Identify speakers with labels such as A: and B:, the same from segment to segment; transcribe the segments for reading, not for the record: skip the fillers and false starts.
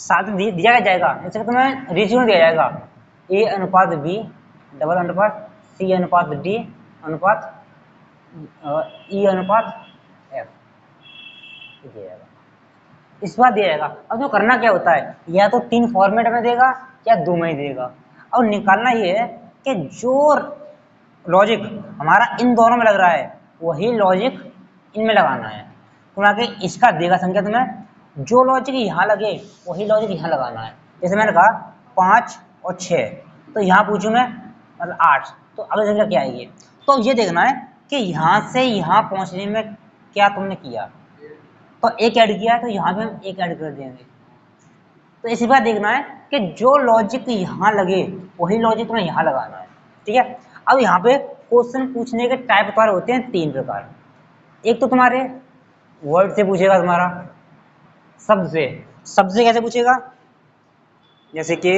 A: साथ में दिया जाएगा, जैसे तुम्हें रेशियो में दिया जाएगा A अनुपात B डबल अनुपात C अनुपात D अनुपात E अनुपात F दिया जाएगा, इस बार दिया जाएगा। अब जो करना क्या होता है, या तो 3 फॉर्मेट में देगा या 2 में ही देगा। अब निकालना ये है कि जो लॉजिक हमारा इन दोनों में लग रहा है वही लॉजिक इनमें लगाना है। तुम्हारे इसका देगा संख्या तुम्हें, जो लॉजिक यहाँ लगे वही लॉजिक यहाँ लगाना है। जैसे मैंने कहा 5 और 6, तो यहाँ पूछूं मैं मतलब 8, तो अगली संख्या क्या आएगी। तो ये देखना है कि यहाँ से यहाँ पहुँचने में क्या तुमने किया, तो एक ऐड किया है तो यहाँ पे हम एक ऐड कर देंगे। तो इसी बार देखना है कि जो लॉजिक यहाँ लगे वही लॉजिक तुम्हें यहाँ लगाना है, ठीक है। अब यहाँ पे क्वेश्चन पूछने के टाइप प्रकार होते हैं 3 प्रकार। एक तो तुम्हारे वर्ड से पूछेगा, तुम्हारा शब्द से कैसे पूछेगा, जैसे कि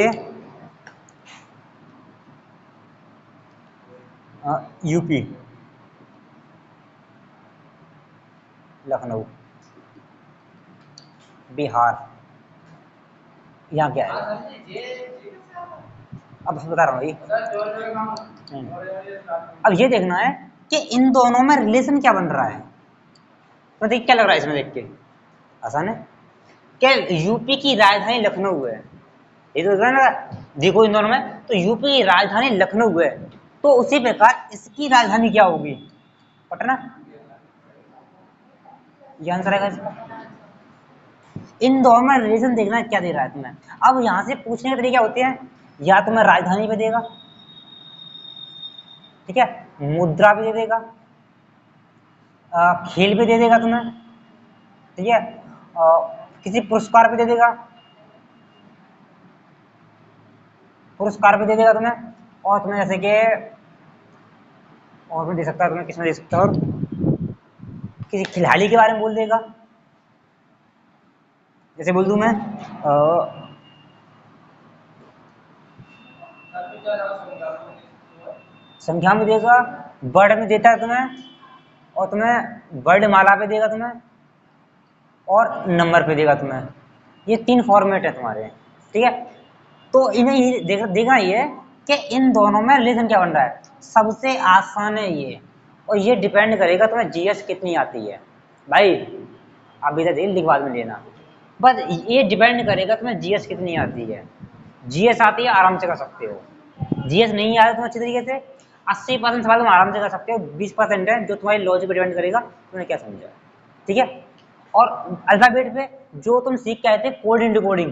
A: यूपी, लखनऊ, बिहार, यहाँ क्या है, अब बता रहा हूँ। अब ये देखना है कि इन दोनों में रिलेशन क्या बन रहा है। तो देख क्या लग रहा है इसमें, देख के आसान है क्या, यूपी की राजधानी लखनऊ है, ये तो ना, देखो इन दोनों में तो यूपी की राजधानी लखनऊ है, तो उसी प्रकार इसकी राजधानी क्या होगी, पटना। ये आंसर आएगा इसका। इन दोनों में रिलेशन देखना है क्या दे रहा है तुम्हें। अब यहां से पूछने के तरीके होते हैं, या तुम्हें राजधानी पे देगा, ठीक है, मुद्रा भी दे देगा, खेल भी दे देगा तुम्हें, ठीक है, किसी पुरस्कार भी दे देगा, पुरस्कार भी दे देगा तुम्हें, और तुम्हें जैसे कि और भी दे सकता है तुम्हें, किसमें दे सकता है, और किसी खिलाड़ी के बारे में बोल देगा। जैसे बोल दूं मैं संख्या में देगा, वर्ड में देता है तुम्हें, और तुम्हें वर्ड माला पे देगा तुम्हें, और नंबर पे देगा तुम्हें। ये 3 फॉर्मेट है तुम्हारे, ठीक है। तो इन्हें देखना ये कि इन दोनों में रिलेशन क्या बन रहा है। सबसे आसान है ये, और ये डिपेंड करेगा तुम्हें जीएस कितनी आती है। भाई आप इधर दिल लिख बाद में लेना, बस ये डिपेंड करेगा तुम्हें जीएस कितनी आती है। जीएस आती है आराम से कर सकते हो, जीएस नहीं आ रहा तुम अच्छी तरीके से 80% सवाल तुम आराम से कर सकते हो, 20% है जो तुम्हारी लॉजिक पर डिपेंड करेगा तुमने क्या समझा, ठीक है। और अल्फाबेट पे जो तुम सीख के आए थे कोड इन डिकोडिंग,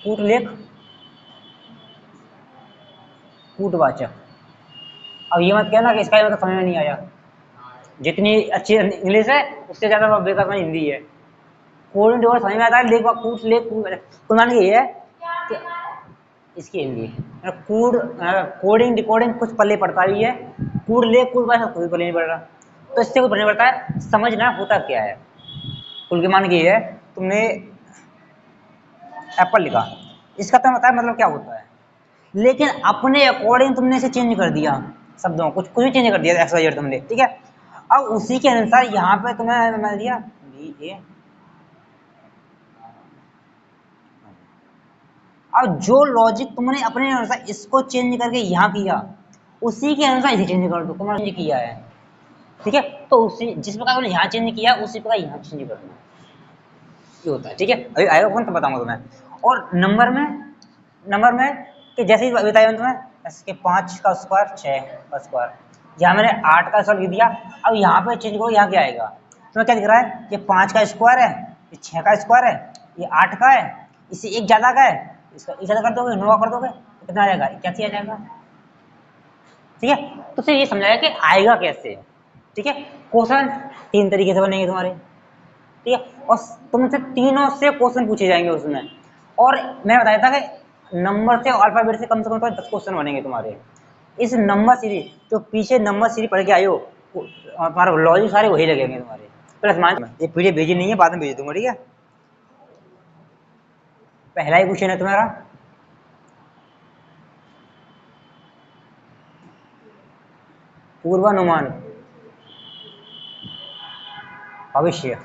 A: कूटलेख, कूटवाचक। अब ये मत कहना कि इसका मतलब समझ में नहीं आया, जितनी अच्छी इंग्लिश है उससे ज्यादा बेकार में हिंदी है। कोड इन डिकोडिंग समझ में आता है, लेख कूट लेख कुछ ये है कि इसकी हिंदी कूड कोडिंग डिकोडिंग कुछ पल्ले पड़ता भी है, कूड लेख कूट वाचक कोई पल्ले नहीं पड़ रहा, तो इससे कुछ पढ़ने पड़ता है, समझना होता क्या है। कुल के मान की है तुमने एप्पल लिखा, इसका तो पता है मतलब क्या होता है, लेकिन अपने अकॉर्डिंग तुमने इसे चेंज कर दिया, शब्दों कुछ कुछ भी चेंज कर दिया एक्स वाई जेड तुमने, ठीक है। अब उसी के अनुसार यहाँ पे तुम्हें मैं दिया बी ए, अब जो लॉजिक तुमने अपने अनुसार इसको चेंज करके यहाँ किया उसी के अनुसार इसे चेंज कर दो, तुमने चेंज किया है, ठीक है। तो उसी जिस प्रकार तुमने यहाँ चेंज किया उसी प्रकार यहाँ चेंज करना, ये होता है, ठीक है। अभी आएगा कौन तो बताऊंगा तुम्हें। और नंबर में कि जैसे ही बताया मैंने तुम्हें, जैसे कि 5 का स्क्वायर 6 का स्क्वायर, यहाँ मैंने 8 का सॉल्व दिया। अब यहाँ पे चेंज करो, यहाँ क्या आएगा, तुम्हें क्या दिख रहा है, ये 5 का स्क्वायर है, ये 6 का स्क्वायर है, ये 8 का है, इससे एक ज्यादा का है, इसका एक ज्यादा कर दोगे 9 कर दोगे तो कितना आ जाएगा, 81 आ जाएगा, ठीक है। तो फिर ये समझाया कि आएगा कैसे, ठीक है। क्वेश्चन 3 तरीके से बनेंगे तुम्हारे, ठीक है, और तुमसे तीनों से क्वेश्चन पूछे जाएंगे उसमें। और मैं बताया था कि नंबर से अल्फाबेट से कम 10 क्वेश्चन बनेंगे तुम्हारे। इस नंबर सीरीज जो पीछे नंबर सीरीज पढ़ के आए हो तुम्हारे लॉजिक सारे वही लगेंगे तुम्हारे। प्लस मान ये पीडीएफ भेजी नहीं है, बाद में भेज दूंगा, ठीक है। पहला ही क्वेश्चन है तुम्हारा, पूर्वानुमान, भविष्य,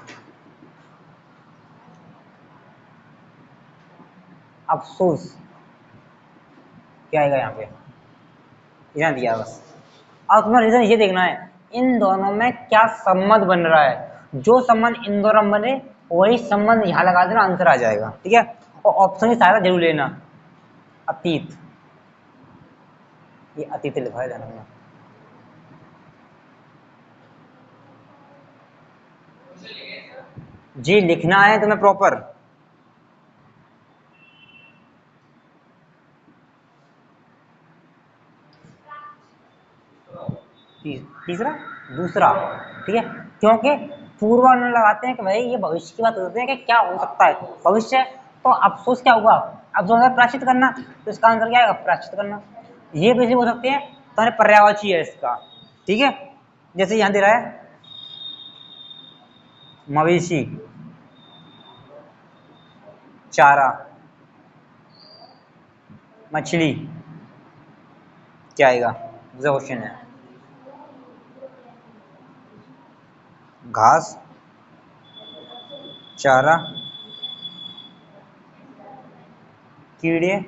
A: अफसोस, क्या आएगा यहाँ पे, ध्यान दिया बस। अब तुम्हें रीजन ये देखना है इन दोनों में क्या संबंध बन रहा है, जो संबंध इन दोनों में बने वही संबंध यहाँ लगा देना, आंसर आ जाएगा। ठीक है, और ऑप्शन की सहायता जरूर लेना। अतीत, ये अतीत लिखा है ध्यान रखना। जी लिखना है तुम्हें प्रॉपर। तीसरा, दूसरा, ठीक है, क्योंकि पूर्वानुमान लगाते हैं कि भाई ये भविष्य की बात करते हैं कि क्या हो सकता है भविष्य, तो अफसोस क्या होगा, अफसोस है प्रायश्चित करना, तो इसका आंसर क्या आएगा, प्रायश्चित करना। ये बेसिक हो सकते हैं, तुम्हारे पर्यायवाची है इसका। ठीक है, जैसे यहां दे रहा है मवेशी, चारा, मछली, क्या आएगा, दूसरा क्वेश्चन है। घास, चारा, कीड़े,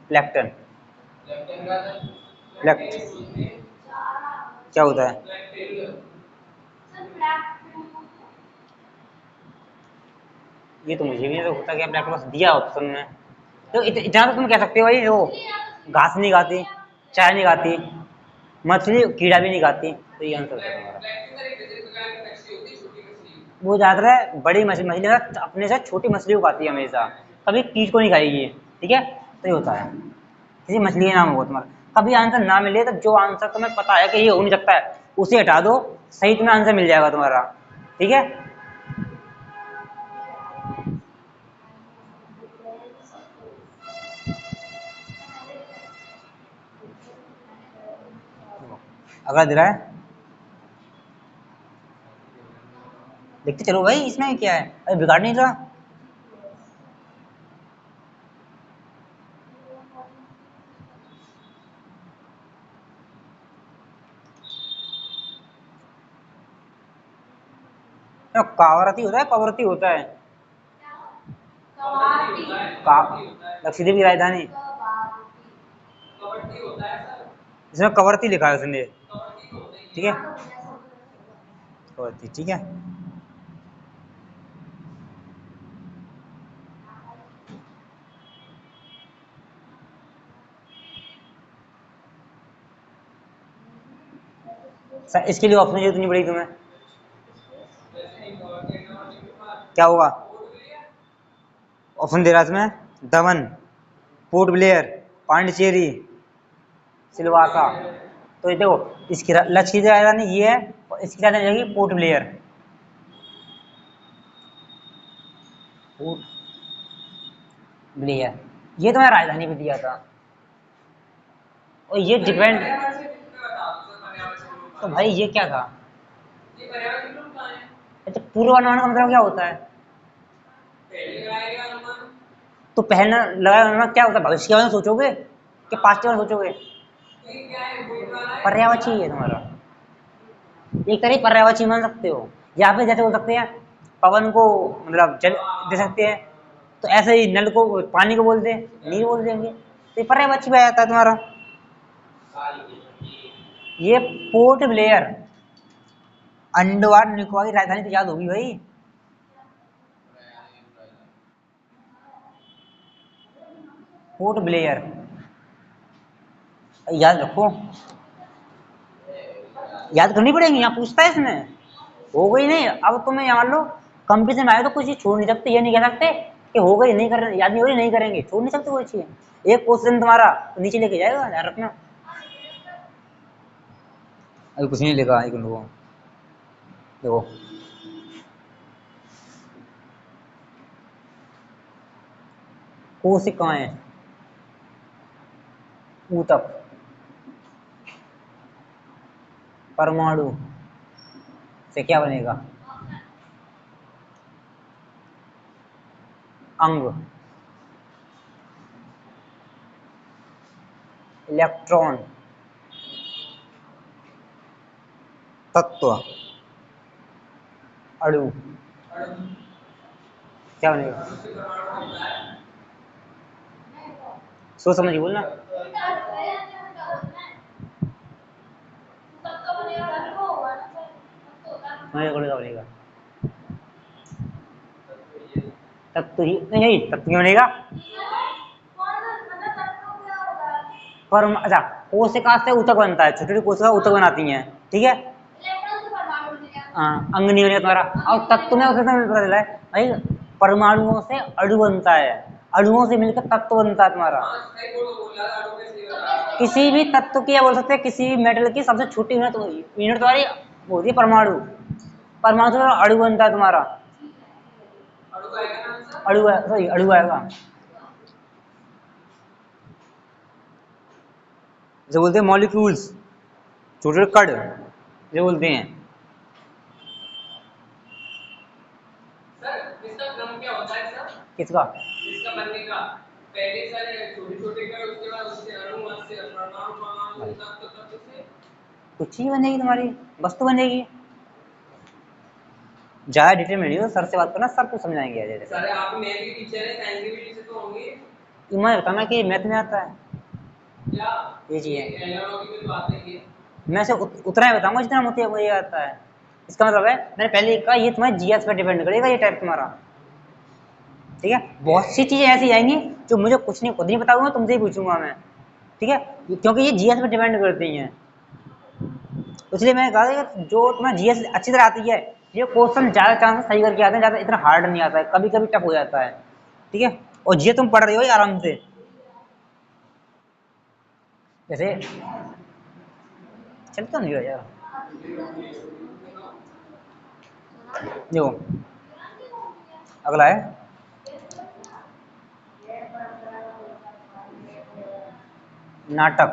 A: प्लैंकटन, प्लैंक्ट क्या होता है, ये तो मुझे भी नहीं होता क्या, प्लैंक्टन बस दिया ऑप्शन में। तो इतना तो तुम कह सकते हो भाई, वो घास नहीं खाती, चाय नहीं खाती, मछली कीड़ा भी नहीं खाती, तो ये आंसर है तुम्हारा। वो ज्यादातर है बड़ी मछली, मछली ना अपने से छोटी मछली को खाती है हमेशा, कभी कीट को नहीं खाएगी। ठीक है, तो ये होता है, किसी मछली के नाम होगा तुम्हारा। कभी आंसर ना मिले तो जो आंसर तुम्हें पता है कि ये हो नहीं सकता है उसे हटा दो, सही तुम्हें आंसर मिल जाएगा तुम्हारा। ठीक है, अगला दे रहा है, देखते चलो भाई इसमें क्या है, अरे बिगाड़ नहीं रहा। कावरती होता है, कवरती होता है, लक्षद्वीप की राजधानी, इसमें कवरती लिखा है उसने। ठीक है, कवरती, ठीक है। इसके लिए ऑप्शन जरूरत नहीं पड़ेगी तुम्हें, क्या होगा, ऑप्शन दे रहा है इसमें, दमन, पोर्ट ब्लेयर, पांडिचेरी, सिलवासा। तो ये देखो, इसकी लक्ष्य की राजधानी ये है और इसकी राजधानी रहेगी पोर्ट ब्लेयर। पोर्ट ब्लेयर, ये तो मैं राजधानी पे दिया था, और ये डिपेंड, तो भाई ये क्या था, अच्छा पूर्वानुमान का मतलब क्या होता है, तो पहले लगाया अनुमान क्या होता है, भविष्य के बारे में सोचोगे कि पास्ट के बारे में सोचोगे, पर्यायवाची है तुम्हारा, एक तरह पर्यायवाची मान सकते हो, या फिर जैसे बोल सकते हैं पवन को मतलब जल दे सकते हैं, तो ऐसे ही नल को पानी को बोलते हैं, नीर बोल देंगे, तो ये पर्यायवाची में आ जाता है तुम्हारा। ये पोर्ट ब्लेयर, अंडमान निकोबार की राजधानी तो याद होगी भाई, पोर्ट ब्लेयर, याद रखो, याद करनी पड़ेगी, यहाँ पूछता है इसमें, हो गई नहीं, अब तुम्हें यहाँ मान लो कंपटीशन में आए तो कुछ चीज छोड़ नहीं सकते, ये नहीं कह सकते कि हो गई नहीं कर रहे, याद नहीं हो रही नहीं करेंगे, छोड़ नहीं सकते कोई चीज, एक क्वेश्चन तुम्हारा तो नीचे लेके जाएगा, ध्यान रखना। अभी कुछ नहीं लिखा, एक मिनट देखो, कोशिकाएं, ऊतक, परमाणु से क्या बनेगा, अंग, इलेक्ट्रॉन, तत्व, अणु, क्या बनेगा? सोच समझ के बोलना। बनेगा तत्व ही नहीं, तत्व क्यों बनेगा? अच्छा, कोशिका से ऊतक बनता है, छोटी छोटी कोशिका ऊतक बनाती हैं, ठीक है। हाँ, अंग नहीं बनेगा तुम्हारा। और तत्व में उसे पता चला है भाई, परमाणुओं से अणु बनता है, अणुओं से मिलकर तत्व बनता है तुम्हारा। किसी भी तत्व की बोल सकते हैं, किसी भी मेटल की सबसे छोटी यूनिट तुम्हारी होती है परमाणु। परमाणु से अणु बनता है तुम्हारा। अणु है, सॉरी अणु आएगा। जो बोलते हैं मॉलिक्यूल्स, छोटे छोटे कण जो बोलते हैं।
B: सर इसका क्रम क्या होता है सर?
A: किसका?
B: इसका बनने का पहले सर छोटे-छोटे कण, उसके बाद उससे अणु, उससे परमाणु, परमाणु तत्व से
A: कुछ ही बनेगी तुम्हारी वस्तु बनेगी। ज्यादा डिटेल में नहीं हो, सर से बात करना, सर को समझाएंगे।
B: सर आप मैथ के टीचर हैं, साइंस के भी टीचर तो होंगे।
A: मैं बताना कि मैथ में आता है
B: क्या
A: ये चीज है।
B: एनालॉजी में तो आते ही
A: मैं से उतना ही बताऊंगा जितना मुझे आता है। इसका मतलब है, मैंने पहले कहा ये तुम्हारे जीएस पर डिपेंड करेगा ये टाइप तुम्हारा, ठीक है। बहुत सी चीजें ऐसी आएंगी जो मुझे कुछ नहीं, खुद नहीं बताऊंगा, तुमसे ही पूछूंगा मैं, ठीक है, क्योंकि ये जीएस पर डिपेंड करती हैं। इसलिए मैंने कहा कि जो तुम्हें जीएस अच्छी तरह आती है, ये क्वेश्चन ज्यादा चांस सही करके आते हैं, ज्यादा इतना हार्ड नहीं आता है, कभी कभी टफ हो जाता है, ठीक है। और जीएस तुम पढ़ रहे हो आराम से, जैसे चलता नहीं हो यार। देखो अगला है नाटक,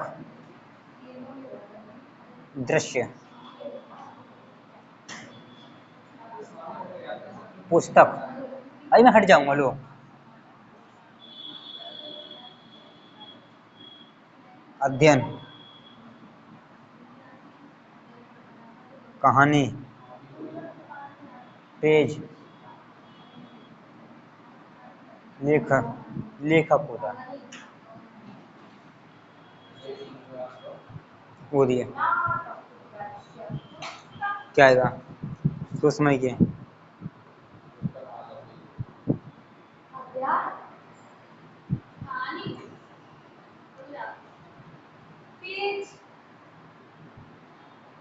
A: दृश्य, पुस्तक। अभी मैं हट जाऊंगा, लो अध्ययन, कहानी, पेज, लेखक, लेखक होता है वो दिए क्या आएगा? तो समय के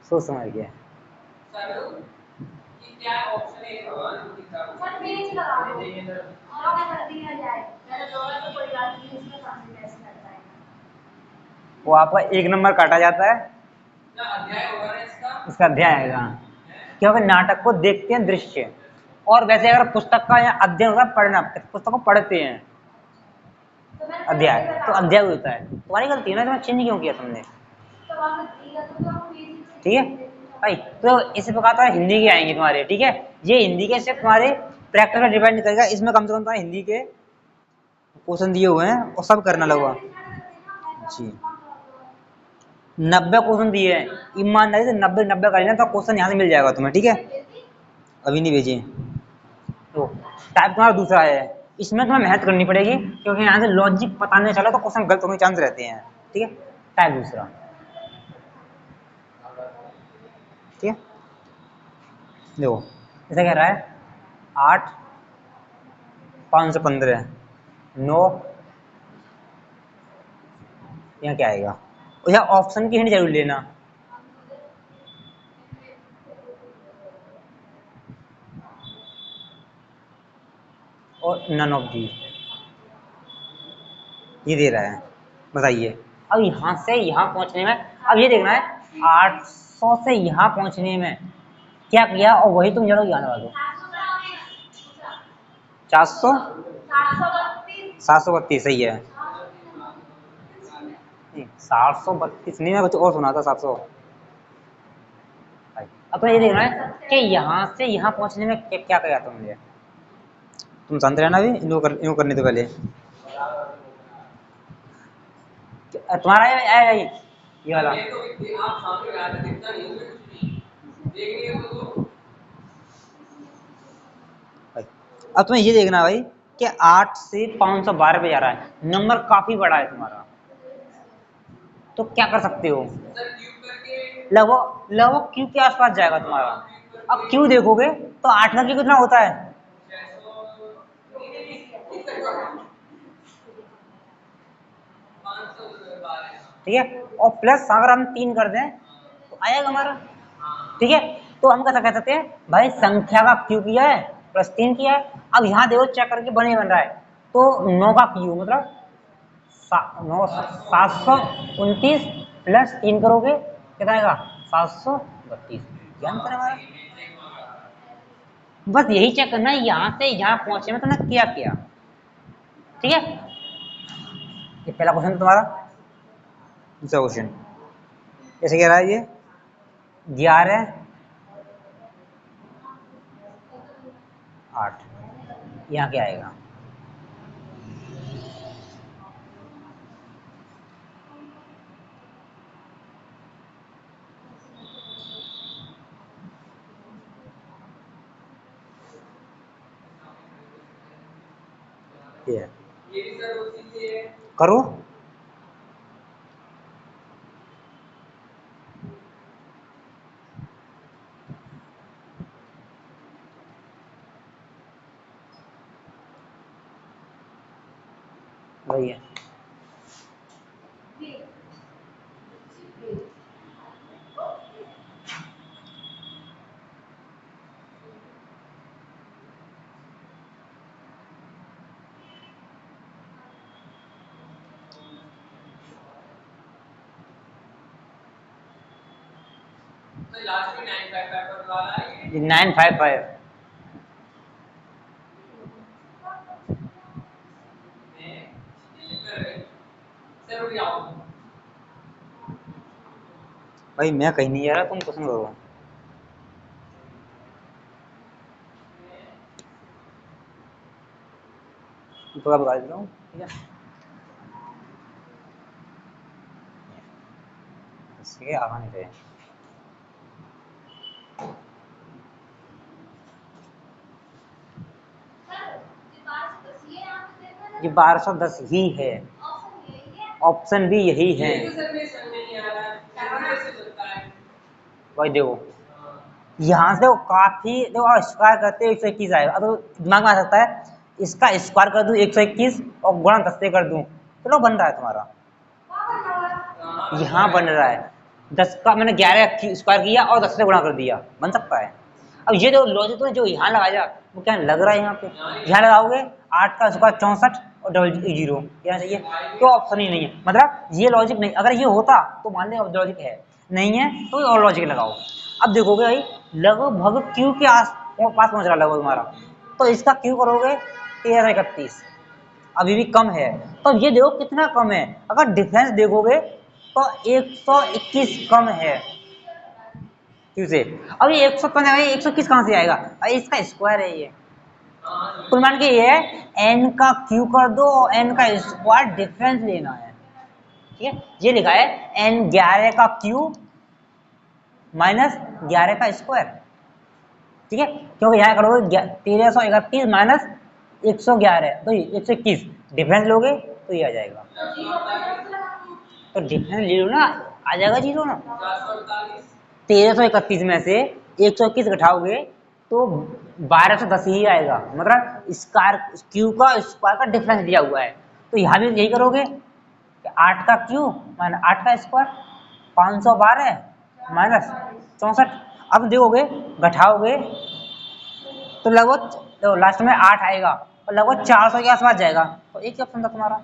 A: सोच समझ के
B: सर कि क्या ऑप्शन है भगवान
C: सर पेज लगा दो और मैं कर दिया जाए, मेरा दौरा तो कोई बात नहीं, इसमें सामने मैच करता है।
A: वो आपका 1 नंबर काटा जाता है,
B: क्या अध्याय होगा ना
A: इसका अध्याय आएगा, क्योंकि नाटक को देखते हैं दृश्य, और वैसे अगर पुस्तक का या अध्ययन होगा पढ़ना, पुस्तक को पढ़ते हैं अध्याय, तो अध्याय होता है। तुम्हारी गलती है ना, तुम्हें चेंज क्यों किया तुमने, ठीक है भाई। तो इस प्रकार तो हिंदी के आएंगे तुम्हारे, ठीक है। ये हिंदी के सिर्फ तुम्हारे प्रैक्टिस पर डिपेंड करेगा, इसमें कम से कम तुम्हारे हिंदी के क्वेश्चन दिए हुए हैं और सब करना लगा जी। 90 क्वेश्चन दिए हैं, ईमानदारी से 90 कर लेना तो क्वेश्चन यहाँ से मिल जाएगा तुम्हें, ठीक है। अभी नहीं भेजिए। तो टाइप तुम्हारा दूसरा है, इसमें तुम्हें मेहनत करनी पड़ेगी, क्योंकि यहाँ से लॉजिक पता नहीं चला तो क्वेश्चन गलत होने के चांस रहते हैं, ठीक है। टाइप दूसरा, ठीक है। देखो ऐसा कह रहा है 8 515 9, यहाँ क्या आएगा? यहाँ ऑप्शन की हिंट जरूर लेना, और नन ऑफ दी ये दे रहा है, बताइए। अब यहाँ से यहाँ पहुँचने में, अब ये देखना है 800 से यहाँ पहुँचने में क्या किया, और वही तुम जरूर याद लगा दो। 400 732 सही है, 732 नहीं, मैं कुछ और सुना था 700। अब तो ये देखना है कि यहाँ से यहाँ पहुँचने में क्या किया तुमने। तुम शांत रहना, भी इनको करने तो पहले तुम्हारा आएगा ये वाला।
B: ये तो आप सामने आ रहे दिखता नहीं उसमें कुछ भी देखिए तो
A: अब तुम्हें ये देखना भाई कि 8 से 512 पे जा रहा है, नंबर काफी बड़ा है तुम्हारा, तो क्या कर सकते हो,
B: सर क्यूब करके
A: लगभग लगभग क्यू के आसपास जाएगा तुम्हारा। अब क्यू देखोगे तो 8 का क्यू कितना होता है,
B: 512
A: ठीक है, और प्लस अगर हम 3 कर दें तो आएगा हमारा, ठीक है। तो हम कैसा कह सकते हैं भाई, संख्या का क्यू किया है प्लस 3 किया है। अब यहाँ देखो चेक करके बन रहा है, तो 9 का क्यू मतलब 729 प्लस 3 करोगे कितना आएगा 732। ज्ञान कर हमारा, बस यही चेक करना है यहाँ से यहाँ पहुंचे में तुमने क्या किया, ठीक है। ये पहला क्वेश्चन तुम्हारा। दूसरा क्वेश्चन कैसे कह रहा है ये, 11 8 यहाँ क्या आएगा, ये
B: ये भी सर उसी से
A: करो। वही है,
B: तो लास्ट में 955 पर वाला है ये
A: 955।
B: सर उठ जाओ
A: भाई मैं कहीं नहीं जा रहा, तुम क्वेश्चन करो। थोड़ा बता देता हूँ, ठीक है, इसके आगा नहीं रहे। ये 1210 ही है, ऑप्शन भी यही है।
B: ये तो सर में समझ नहीं आ रहा है कैसे चलता है
A: भाई देखो यहाँ से वो काफी देखो, स्क्वायर करते 121 आएगा, तो दिमाग में आ सकता है इसका स्क्वायर कर दूं 121 और गुणा 10 से कर दूं, चलो बन रहा है तुम्हारा, यहाँ बन रहा है 10 का मैंने 11 स्क्वायर किया और 10 से गुणा कर दिया, बन सकता है। अब ये जो लॉजिक तो जो यहाँ लगाया वो क्या लग रहा है, यहाँ पे यहाँ लगाओगे 8 का स्क्वायर 64 और डबल 0 यहाँ चाहिए, तो ऑप्शन ही नहीं है, मतलब ये लॉजिक नहीं, अगर ये होता तो मान ले लॉजिक है, नहीं है तो और लॉजिक लगाओ। अब देखोगे भाई लगभग क्यू के पास पहुंच रहा लगभग तुम्हारा, तो इसका क्यू करोगे 1331, अभी भी कम है, तो ये देखो कितना कम है, अगर डिफरेंस देखोगे तो 121 कम है क्यू से। अब ये 121 कहाँ से आएगा, अरे इसका स्क्वायर है ये, कुल मान के ये है n का क्यू कर दो और n का स्क्वायर डिफरेंस लेना है, ठीक है। ये लिखा है n 11 का क्यू माइनस 11 का स्क्वायर, ठीक है, क्योंकि यहाँ करोगे 1331 माइनस 111 तो 121 डिफरेंस लोगे तो ये आ जाएगा, तो डिफरेंस ले लो ना, आ जाएगा 0 ना। 1331 में से 121 घटाओगे तो 1210 ही आएगा, मतलब स्क्वायर क्यू का स्क्वायर का डिफरेंस दिया हुआ है, तो यहाँ भी यही करोगे कि 8 का क्यू माइनस 8 का स्क्वायर 512 माइनस 64। अब देखोगे घटाओगे तो लगभग लास्ट में 8 आएगा और लगभग 400 के आसपास जाएगा, तो एक ही ऑप्शन था तुम्हारा,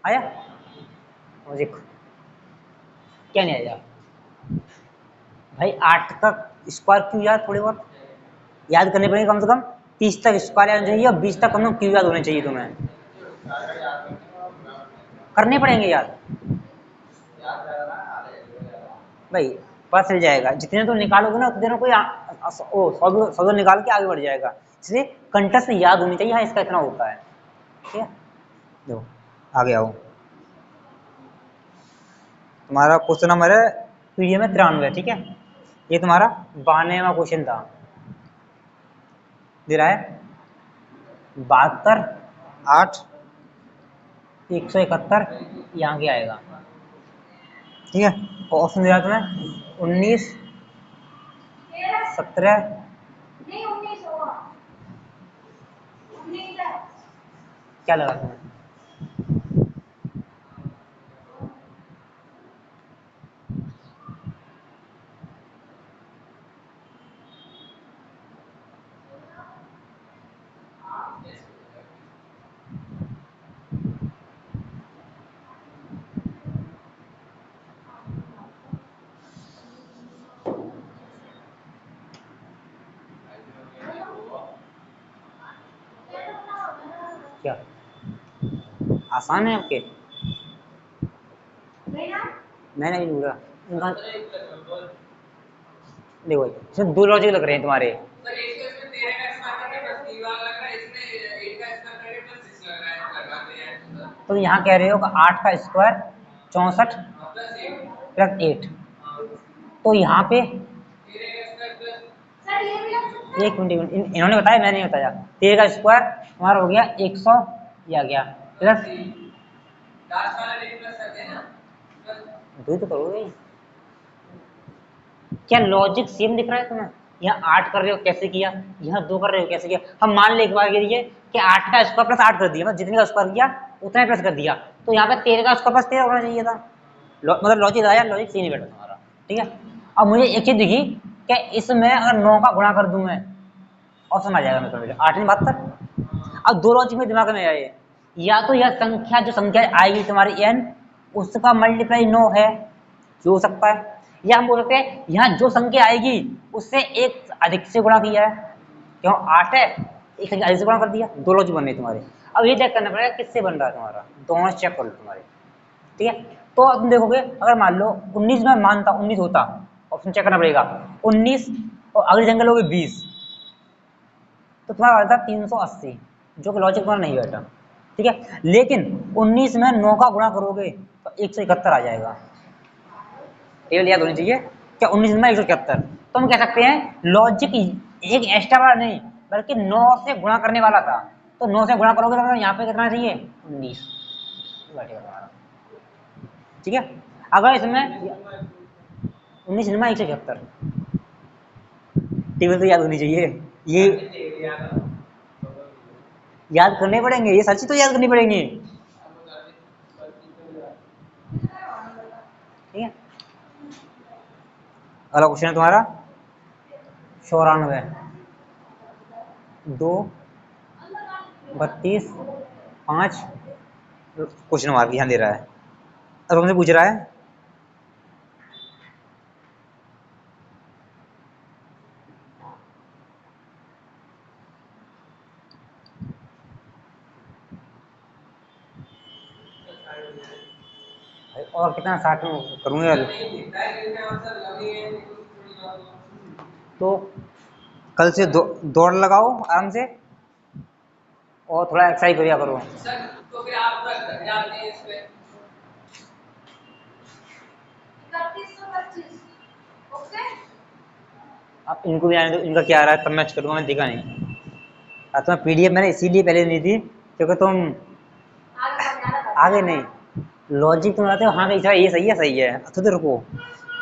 A: आया देखो क्या नहीं आया भाई, 8 का स्क्वायर क्यू याद थोड़ी बहुत याद करने पड़ेंगे, कम से कम 30 तक स्क्वायर याद चाहिए और 20 तक कम से कम क्यू याद होने चाहिए, तुम्हें करने पड़ेंगे याद भाई, पता चल जाएगा, जितने तो निकालोगे ना उतने कोई सौ निकाल के आगे बढ़ जाएगा, इसलिए कंटेस्ट याद होनी चाहिए, हाँ इसका इतना होता है, ठीक है। देखो आगे आओ, तुम्हारा क्वेश्चन नंबर है पीडीएफ में 93, ठीक है। ये तुम्हारा 92वां क्वेश्चन था, दे रहा है 72, 8, 171, यहाँ के आएगा, ठीक है। और ऑप्शन दे रहा है तुम्हें 19, 17,
C: नहीं 19 होगा, 19 है।
A: क्या लगा तुम्हें? क्या आसान है आपके?
C: नहीं ना,
A: मैंने नहीं बोला इनका। देखो इसमें दो लॉजिक लग रहे हैं तुम्हारे।
B: सर एक तो इसमें 13 का स्क्वायर करके प्लस 3 वाला लग रहा है, इसमें 8 का स्क्वायर करके प्लस 6 लग रहा है, लगाते हैं
A: तो यहाँ कह रहे हो कि 8 का स्क्वायर 64
B: प्लस 8।
A: प्लस 8, तो यहाँ पे
B: 13 का स्क्वायर प्लस
C: सर ये भी लग सकता है।
A: एक मिनट, इन्होंने बताया, मैंने नहीं बताया। 13 का स्क्वायर हमारा हो गया 100, ये आ गया प्लस,
B: लास्ट वाला नहीं प्लस करते हैं ना, प्लस
A: दो तो करोगे। क्या लॉजिक सेम दिख रहा है तुम्हें? यहाँ 8 कर रहे हो कैसे किया, यहाँ 2 कर रहे हो कैसे किया। हम मान ले एक बार के लिए कि 8 का स्क्वायर प्लस 8 कर दिया, मतलब जितने का स्क्वायर किया उतना ही प्लस कर दिया, तो यहाँ पे 13 का स्क्वायर प्लस 13 होना चाहिए था। मतलब लॉजिक आया, लॉजिक सही नहीं बैठा तुम्हारा, ठीक है। अब मुझे एक चीज दिखी कि इसमें अगर 9 का गुणा कर दूं मैं, और समझ आएगा मेरे को 8 में 72। अब दो लॉजिक में दिमाग में आए, या तो यह संख्या, जो संख्या आएगी तुम्हारी n, उसका मल्टीप्लाई 9 है, जो हो सकता है, या हम बोल सकते हैं यहाँ जो संख्या आएगी उससे एक अधिक से गुणा किया है, क्यों 8 है, एक संख्या अधिक से गुणा कर दिया। दो लॉजिक बन रही तुम्हारे। अब ये चेक करना पड़ेगा किससे बन रहा है तुम्हारा, दोनों चेक कर लो तुम्हारे, ठीक है। तो अब तुम देखोगे, अगर मान लो 19 में मानता 19 होता, ऑप्शन चेक करना पड़ेगा 19 और अगली जंगल होगी 20, तो तुम्हारा आता 380, जो कि लॉजिक तुम्हारा नहीं बैठा, ठीक है। लेकिन 19 में 9 का गुणा करोगे तो 171 आ जाएगा। टेबल याद होनी चाहिए क्या, 19 में 171। तो हम कह सकते हैं लॉजिक एक एक्स्ट्रा वाला नहीं, बल्कि 9 से गुणा करने वाला था, तो 9 से गुणा करोगे तो यहाँ पे कितना चाहिए 19 बैठेगा तुम्हारा, ठीक है। अगर इसमें 19 में 171, टेबल तो याद होनी चाहिए, ये याद करने पड़ेंगे, ये सच्ची तो याद करनी पड़ेंगी, ठीक है। अगला क्वेश्चन है तुम्हारा 94, 2, 32, 5, क्वेश्चन मार्क यहाँ दे रहा है। अब हमसे पूछ रहा है और कितना 60 में करूँगा, तो कल से दौड़ लगाओ आराम से और थोड़ा एक्सरसाइज करिया करो।
B: सर तो फिर आप रख जाते हैं इस पे
C: 3125, ओके।
A: अब इनको भी आने दो, इनका क्या आ रहा है तब मैच करूँगा, मैं देखा नहीं। तो मैं पीडीएफ मैंने इसीलिए पहले नहीं थी क्योंकि तुम आगे नहीं, लॉजिक तुम आते हो हाँ ये सही है, तो रुको,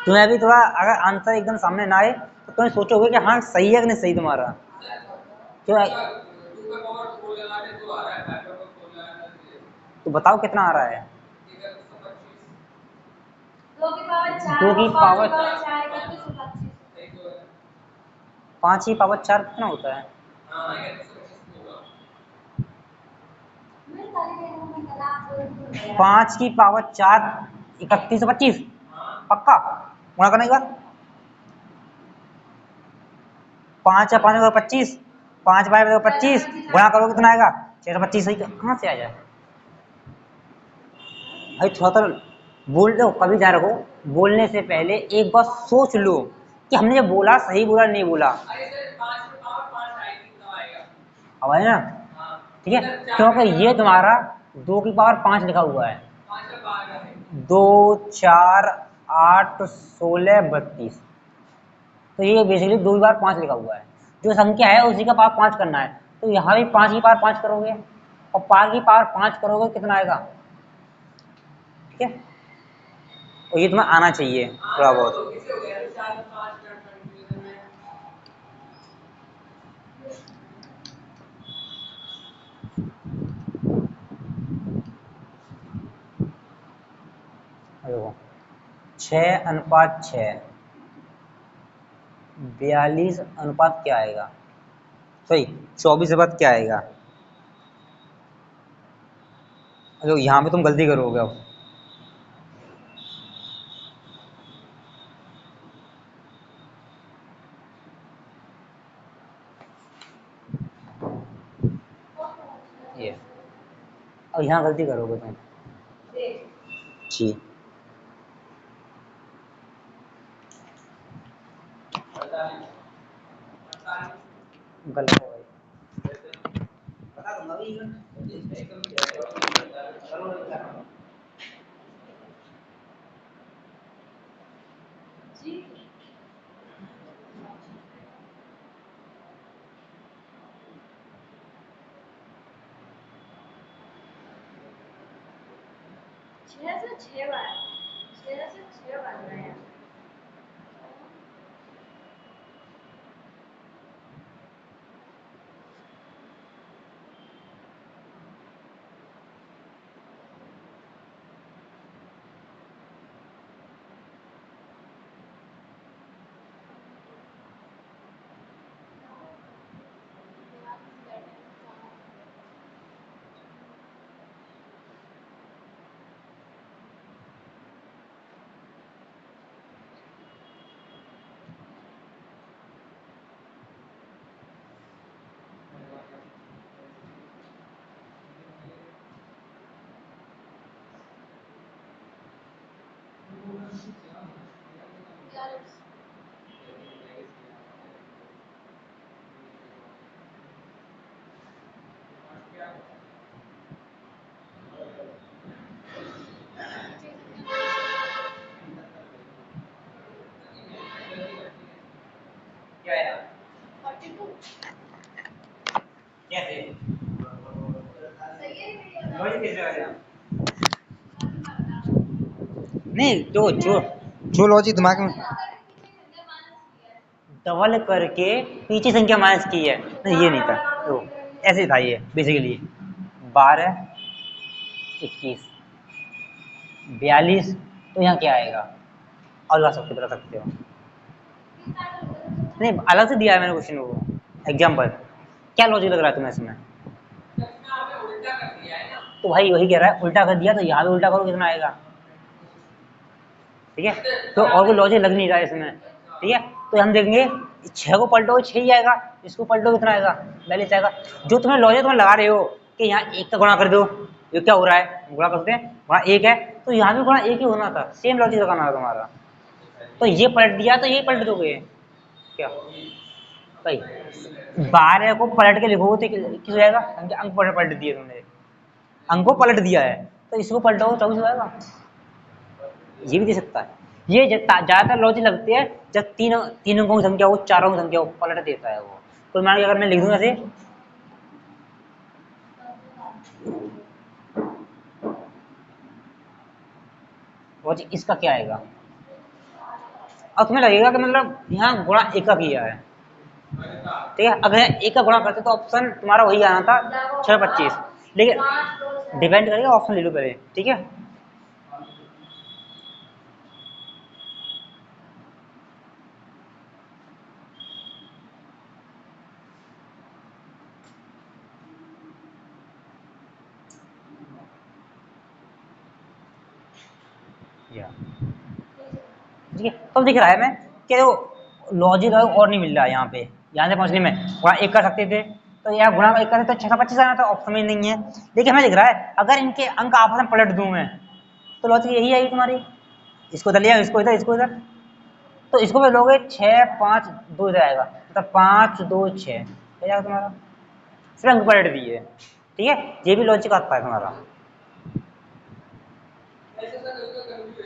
A: तुम्हें अभी थोड़ा अगर आंसर एकदम सामने ना आए तो तुम्हें सोचोगे कि हाँ सही है कि नहीं सही तुम्हारा, क्यों तो बताओ कितना आ रहा है।
C: 2 की पावर 4,
A: 2 की पावर
C: 4 3125।
A: 5 की पावर 4 कितना होता है?
C: मैं सारी देखूं, मैं कल आपको
A: 5 की पावर 4 3125, पक्का गुणा करने के बाद 5 या 5 25, 5 बाय 25 गुणा करोगे कितना आएगा 625, सही कहाँ से आ जाए भाई। थोड़ा तो बोल दो, कभी जा रखो, बोलने से पहले एक बार सोच लो कि हमने जो बोला सही बोला नहीं बोला। अब आए ना, ठीक है, क्योंकि ये तुम्हारा 2 की पावर 5 लिखा हुआ है।
B: 5 का पावर है
A: 2 4 8 16 32, तो ये बेसिकली 2 की पावर 5 लिखा हुआ है। जो संख्या है उसी का पावर 5 करना है, तो यहाँ भी 5 की पावर 5 करोगे और पावर की पावर 5 करोगे कितना आएगा, ठीक है। और ये तुम्हें आना चाहिए थोड़ा बहुत।
B: तो किसे हो गया 4 5 का कंफ्यूजन में।
A: देखो 6:6, 42 अनुपात क्या आएगा, सॉरी 24 अनुपात क्या आएगा। देखो यहाँ पे तुम गलती करोगे अब, ये अब यहाँ गलती करोगे तुम जी। गलत है भाई, बता दूंगा अभी।
C: जी 6 से 6 बार 6 से 6 बन रहे हैं।
A: क्या है
C: 42
A: कैसे
C: सही है मेरी
A: लॉजिक कैसे आएगा, नहीं जो लॉजिक दिमाग में डबल करके पीछे संख्या माइनस की है, नहीं ये नहीं था, तो ऐसे था ये बेसिकली 12 21 42, तो यहाँ क्या आएगा अलग सबसे बता सकते हो, नहीं अलग से दिया है मैंने क्वेश्चन को एग्जाम्पल, क्या लॉजिक लग रहा है तुम्हें इसमें,
B: इसमें आपने उल्टा कर दिया है ना।
A: तो भाई वही कह रहा है उल्टा कर दिया, तो यहाँ भी उल्टा करो कितना आएगा, ठीक है। तो और कोई लॉजिक लग नहीं रहा है इसमें, ठीक है। तो हम देखेंगे 6 को पलटो 6 ही आएगा, इसको पलटो कितना आएगा 42 आएगा। जो तुम्हें लॉजिक तुम्हें लगा रहे हो कि यहाँ 1 का गुणा कर दो, ये क्या हो रहा है गुणा करते हैं, वहाँ 1 है तो यहाँ भी गुणा 1 ही होना था, सेम लॉजिक लगाना था तुम्हारा। तो ये पलट दिया तो ये पलट दोगे क्या भाई, 12 को पलट के लिखोगे तो किस हो जाएगा, अंक पलट दिए तुमने, अंक को पलट दिया है तो इसको पलटोगे 24 हो जाएगा, ये भी दे सकता है। ये ज्यादातर लॉजिक लगती है जब तीन अंकों की संख्या हो, 4 अंकों की संख्या हो, पलट देता है वो। तो मान के अगर मैं लिख दूं ऐसे, लॉजिक इसका क्या आएगा, अब तुम्हें लगेगा कि मतलब यहाँ गुणा 1 का किया है, ठीक है। अगर 1 का गुणा करते तो ऑप्शन तुम्हारा वही आना था 6 25, लेकिन डिपेंड करेगा, ऑप्शन ले लो पहले, ठीक है। ठीक है, तो दिख रहा है मैं कि लॉजिक और नहीं मिल रहा है यहाँ से पहुंचने में, गुणा 1 कर सकते थे तो यहाँ गुणा 1 करते तो 6 25 आना था, ऑप्शन में नहीं है। लेकिन हमें दिख रहा है अगर इनके अंक आपस में पलट दूं मैं तो लॉजिक यही आएगी तुम्हारी, इसको इधर लिया, इसको इधर, इसको इधर, तो इसको भी लोगे 6 5 2 इधर आएगा, मतलब 5 2 6 हो जाएगा तुम्हारा, सिर्फ अंक पलट दिए, ठीक है। ये भी लॉजिक आता है तुम्हारा।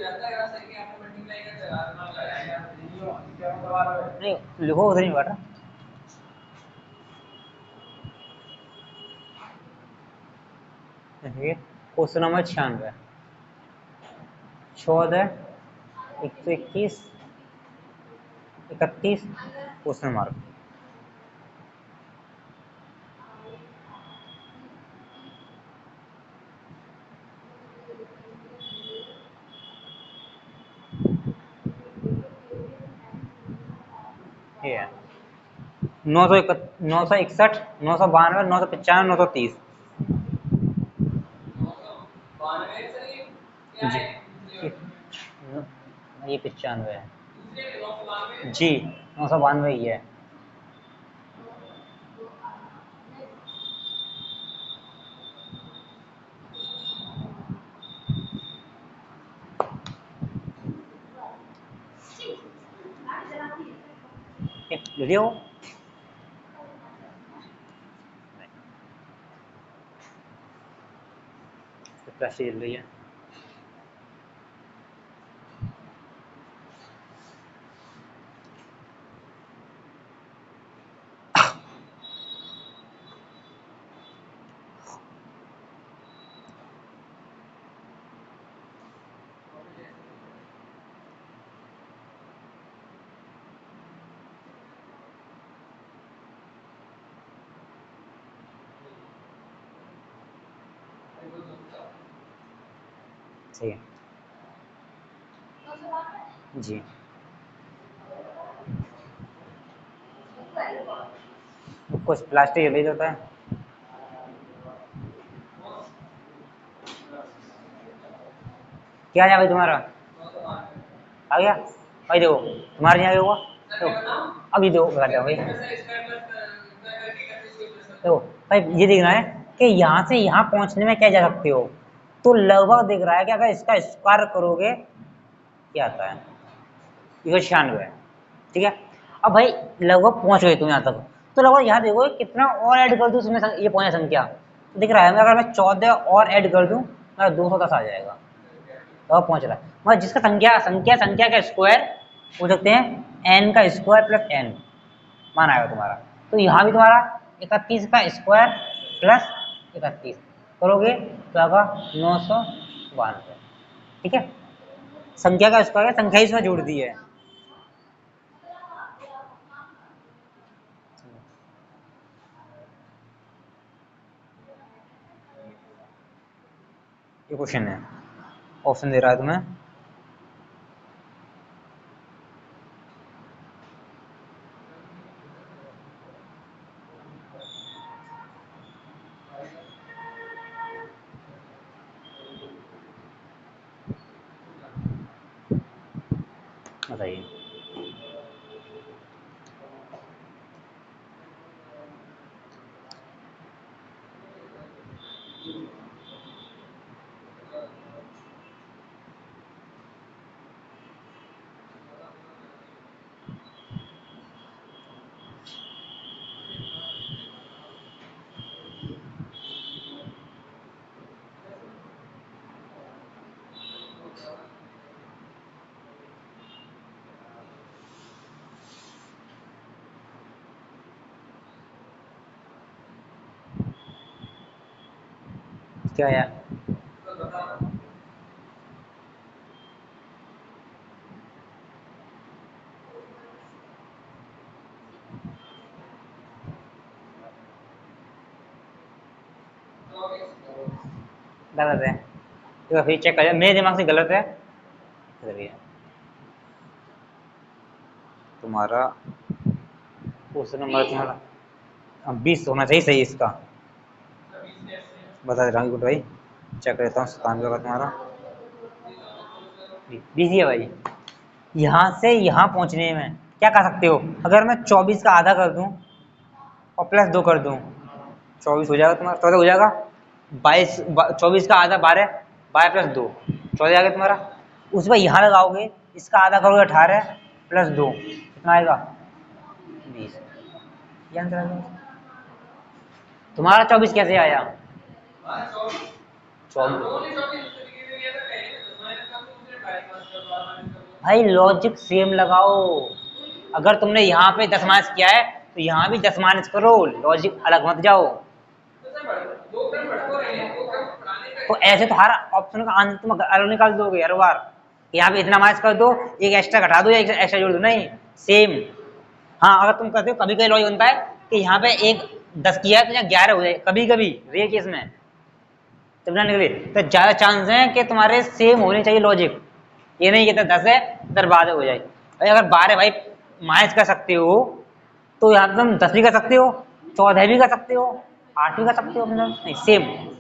B: जाता है सही कि आपको मल्टीप्लाई करके दिमाग लगाएगा
A: नहीं लिखो उधर ही बेटा। Question number 96, 14, 121, 31 question mark. ये है 961, 992, 995, 930।
B: 92 से क्या
A: जी
B: है
A: ये 95 है
B: दूसरे 992
A: जी, 992 ही है। रेडी हो? क्लास चल रही है। सही है जी। कुछ प्लास्टिक ले जाता है। क्या है भाई तुम्हारा? आ गया भाई, देखो तुम्हारे यहाँ आ गया होगा। तो अभी देखो बता दो भाई, देखो भाई ये दिख रहा है कि यहाँ से यहाँ पहुँचने में क्या जा सकते हो, तो लगभग दिख रहा है कि अगर इसका स्क्वायर करोगे क्या आता है, 96। ठीक है, अब भाई लगभग पहुँच गए तुम यहाँ तक, तो लगभग यहाँ देखो कितना और ऐड कर दूँ उसमें ये पहुँचा संख्या, तो दिख रहा है अगर मैं 14 और ऐड कर दूँ मेरा 210 आ जाएगा। तो पहुंच रहा है मतलब जिसका संख्या का स्क्वायर बोल सकते हैं n का स्क्वायर प्लस n मान आएगा तुम्हारा। तो यहाँ भी तुम्हारा 31 का स्क्वायर प्लस 31 करोगे तो आएगा 992। ठीक है, संख्या का स्क्वायर संख्या ही इसमें जोड़ दी है। ये क्वेश्चन है, ऑप्शन दे रहा है तुम्हें। बताइए। क्या है? गलत है, तो फिर चेक कर, मेरे दिमाग से गलत है। तुम्हारा क्वेश्चन नंबर तुम्हारा 20 होना चाहिए सही इसका, बता दे रहा हूँ गुड भाई, चेक करता हूँ। 97 का तुम्हारा 20 है भाई। यहाँ से यहाँ पहुँचने में क्या कर सकते हो, अगर मैं 24 का आधा कर दूँ और प्लस 2 कर दूँ 24 हो जाएगा तुम्हारा, 14 हो जाएगा। 22, 24 का आधा 12, 12 प्लस 2 14 आ गया तुम्हारा। उस पर यहाँ लगाओगे, इसका आधा करोगे 18 प्लस 2 कितना आएगा 20। ये आंसर आ गया तुम्हारा। 24 कैसे आया? 24 भाई लॉजिक सेम लगाओ। अगर तुमने यहाँ पे 10 माइनस किया है तो यहाँ भी 10 माइनस करो, लॉजिक अलग मत जाओ।
B: तो सर दो क्रम बढ़ तो रहे हैं, दो क्रम पढ़ाने का
A: तो ऐसे तो हर ऑप्शन का आंसर तुम अलग निकाल दोगे हर बार। यहाँ पे इतना माइनस कर दो, एक एक्स्ट्रा घटा दो या एक एक्स्ट्रा जोड़ दो, नहीं सेम। हाँ अगर तुम कहते हो कभी कभी लॉजिक बनता है कि यहाँ पे एक 10 किया है तो यहाँ 11 हो जाए, कभी कभी रेयर केस में तो ना निकले, तो ज्यादा चांस है कि तुम्हारे सेम होने चाहिए लॉजिक। ये नहीं कहता 10 है इधर 12 हो जाए। भाई अगर 12 भाई माइनस कर सकते हो तो यहाँ पे तुम 10 भी कर सकते हो, 14 भी कर सकते हो, 8 भी कर सकते हो, मतलब नहीं सेम।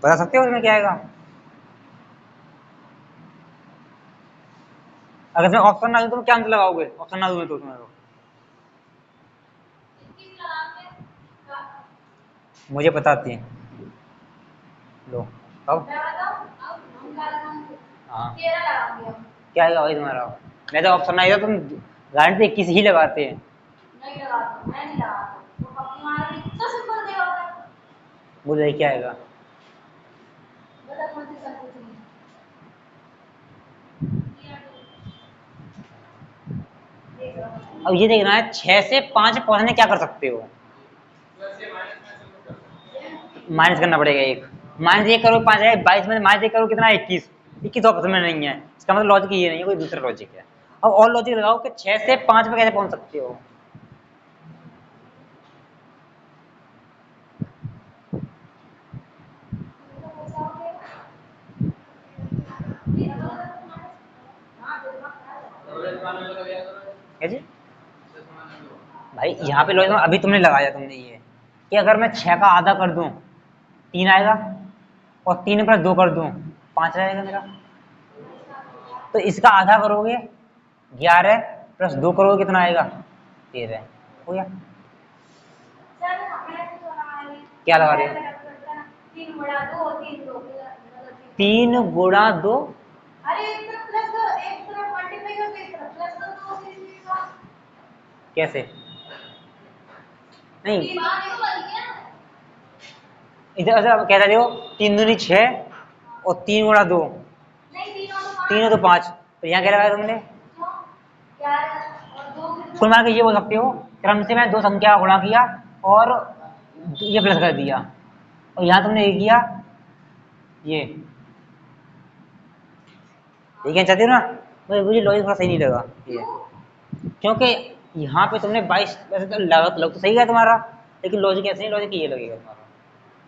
A: बता सकते हो इसमें क्या आएगा? अगर इसमें ऑप्शन ना दूं तो क्या आंसर लगाओगे? ऑप्शन ना दूं तो तुम्हें तो मुझे बताती है लो अब।
C: मैं बताऊं अब हम क्या लगाएंगे?
A: हाँ
C: 13 लगाएंगे हम।
A: क्या आएगा भाई तुम्हारा? मैं तो ऑप्शन ना दिया, तुम गारंटी 21 ही लगाते हैं।
C: नहीं लगाता, मैं नहीं लगाता, वो पप्पी मार रही तो सिंपल देगा होता है।
A: बोले क्या आएगा?
C: बता कौन सी सब कुछ नहीं। देख लो।
A: अब ये देखना है 6 से 5 पहुंचने क्या कर सकते हो?
B: प्लस ये माइनस में सब कुछ कर सकते हैं।
A: माइनस करना पड़ेगा एक। माइनस 1 करो 5 है 22 में माइनस 1 करो कितना? 21। 21 ऑप्शन में नहीं है, इसका मतलब लॉजिक ये नहीं है, कोई दूसरा लॉजिक है। अब और लॉजिक लगाओ कि 6 से 5 पे कैसे पहुंच सकते हो?
B: डबल मान में लगा दिया करो।
A: क्या जी?
B: दस मान में दो।
A: भाई यहाँ पे लॉजिक अभी तुमने लगाया, तुमने ये कि अगर मैं 6 का आधा कर दूं 3 आएगा, और 3 प्लस 2 कर दूं 5 रहेगा मेरा। तो इसका आधा करोगे 11 प्लस 2 करोगे कितना आएगा? 13 हो गया।
C: सर हमें तो लगा रही
A: क्या लगा रहे हो?
C: 3 बड़ा 2 3 2 मतलब
A: 3 गुणा 2।
C: अरे एक तरफ प्लस दो, एक तरफ मल्टीप्लाई कर दो, एक तरफ प्लस दो, तो फिर ये
A: कैसे? नहीं
C: तीन बार तो बन गया।
A: इधर अच्छा कह रहे हो 3 दूनी 6 और 3 गुणा 2,
C: नहीं 3 और 5
A: 3 और 2 5, तो यहाँ क्या लगाया तुमने?
C: क्यों? 11 और 2 फिर
A: कुल मार के ये बोल सकते हो क्रम से मैं 2 संख्या गुणा किया और ये प्लस कर दिया, और यहाँ तुमने ये किया ये कहना चाहते हो ना? मुझे लॉजिक थोड़ा सही नहीं लगा ये, क्योंकि यहाँ पे तुमने 22 वैसे तो लग तो सही है तुम्हारा, लेकिन लॉजिक ऐसे नहीं, लॉजिक ये लगेगा तुम्हारा।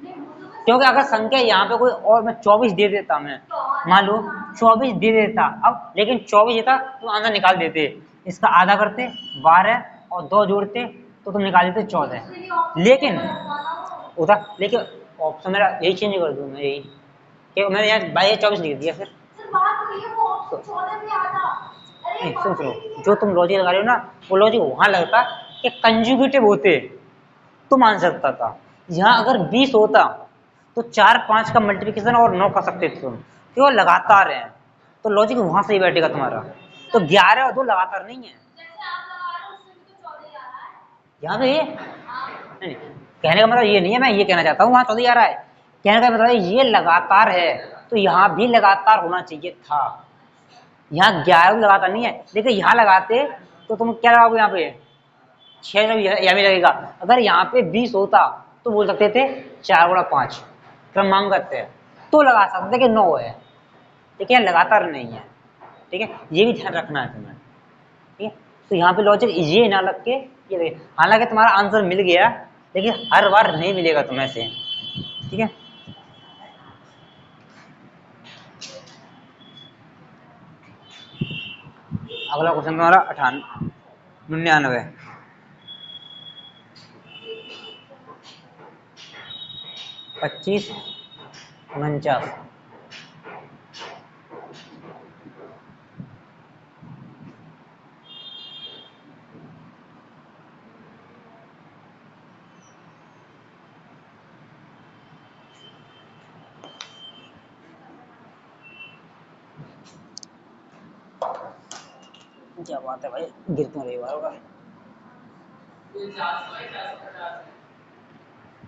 C: नहीं वो तो बस
A: क्योंकि अगर संख्या यहाँ पे कोई और मैं 24 दे देता, मैं मान लो 24 दे देता अब, लेकिन 24 देता तो आंसर निकाल देते, इसका आधा करते 12 और 2 जोड़ते तो तुम निकाल देते 14। लेकिन उधर लेकिन ऑप्शन मेरा यही चेंज कर दूँ मैं, यही कि मैंने यहाँ 22 24 लिख दिया फिर।
C: सर बात तो ये वो ऑप्शन 14 भी आता। अरे
A: नहीं सुनो सुनो, जो तुम लॉजिक लगा रहे हो ना वो लॉजिक वहां लगता कि कंजुगेटिव होते तो मान सकता था। यहाँ अगर 20 होता तो 4 5 का मल्टीप्लिकेशन और 9 कर सकते थे तुम, क्यों लगातार है, तो लॉजिक वहां से ही बैठेगा तुम्हारा। तो 11 और 2 लगातार नहीं है
C: जैसे आप लगा रहे हो उसमें भी तो 14 आ रहा है।
A: यहाँ पे ये
C: हाँ
A: नहीं, कहने का मतलब ये नहीं है, मैं ये कहना चाहता हूँ वहां 14 आ रहा है, कहने का मतलब ये लगातार है तो यहाँ भी लगातार होना चाहिए था। यहाँ 11 लगातार नहीं है, लेकिन यहाँ लगाते तो तुम क्या लगाओगे? यहाँ पे 6 यहाँ भी लगेगा। अगर यहाँ पे 20 होता तो बोल सकते थे 4 गुणा 5 क्रमांक है तो लगा सकते कि 9 है, लेकिन लगातार नहीं है। ठीक है, ये भी ध्यान रखना है तुम्हें। ठीक है, तो यहाँ पे लॉजिक ये ना लग के ये लगे, हालांकि तुम्हारा आंसर मिल गया लेकिन हर बार नहीं मिलेगा तुम्हें से। ठीक है, अगला क्वेश्चन तुम्हारा 99 25 49। क्या बात है भाई, गिर क्यों रही बार बार?
B: ये 400 है 450 है।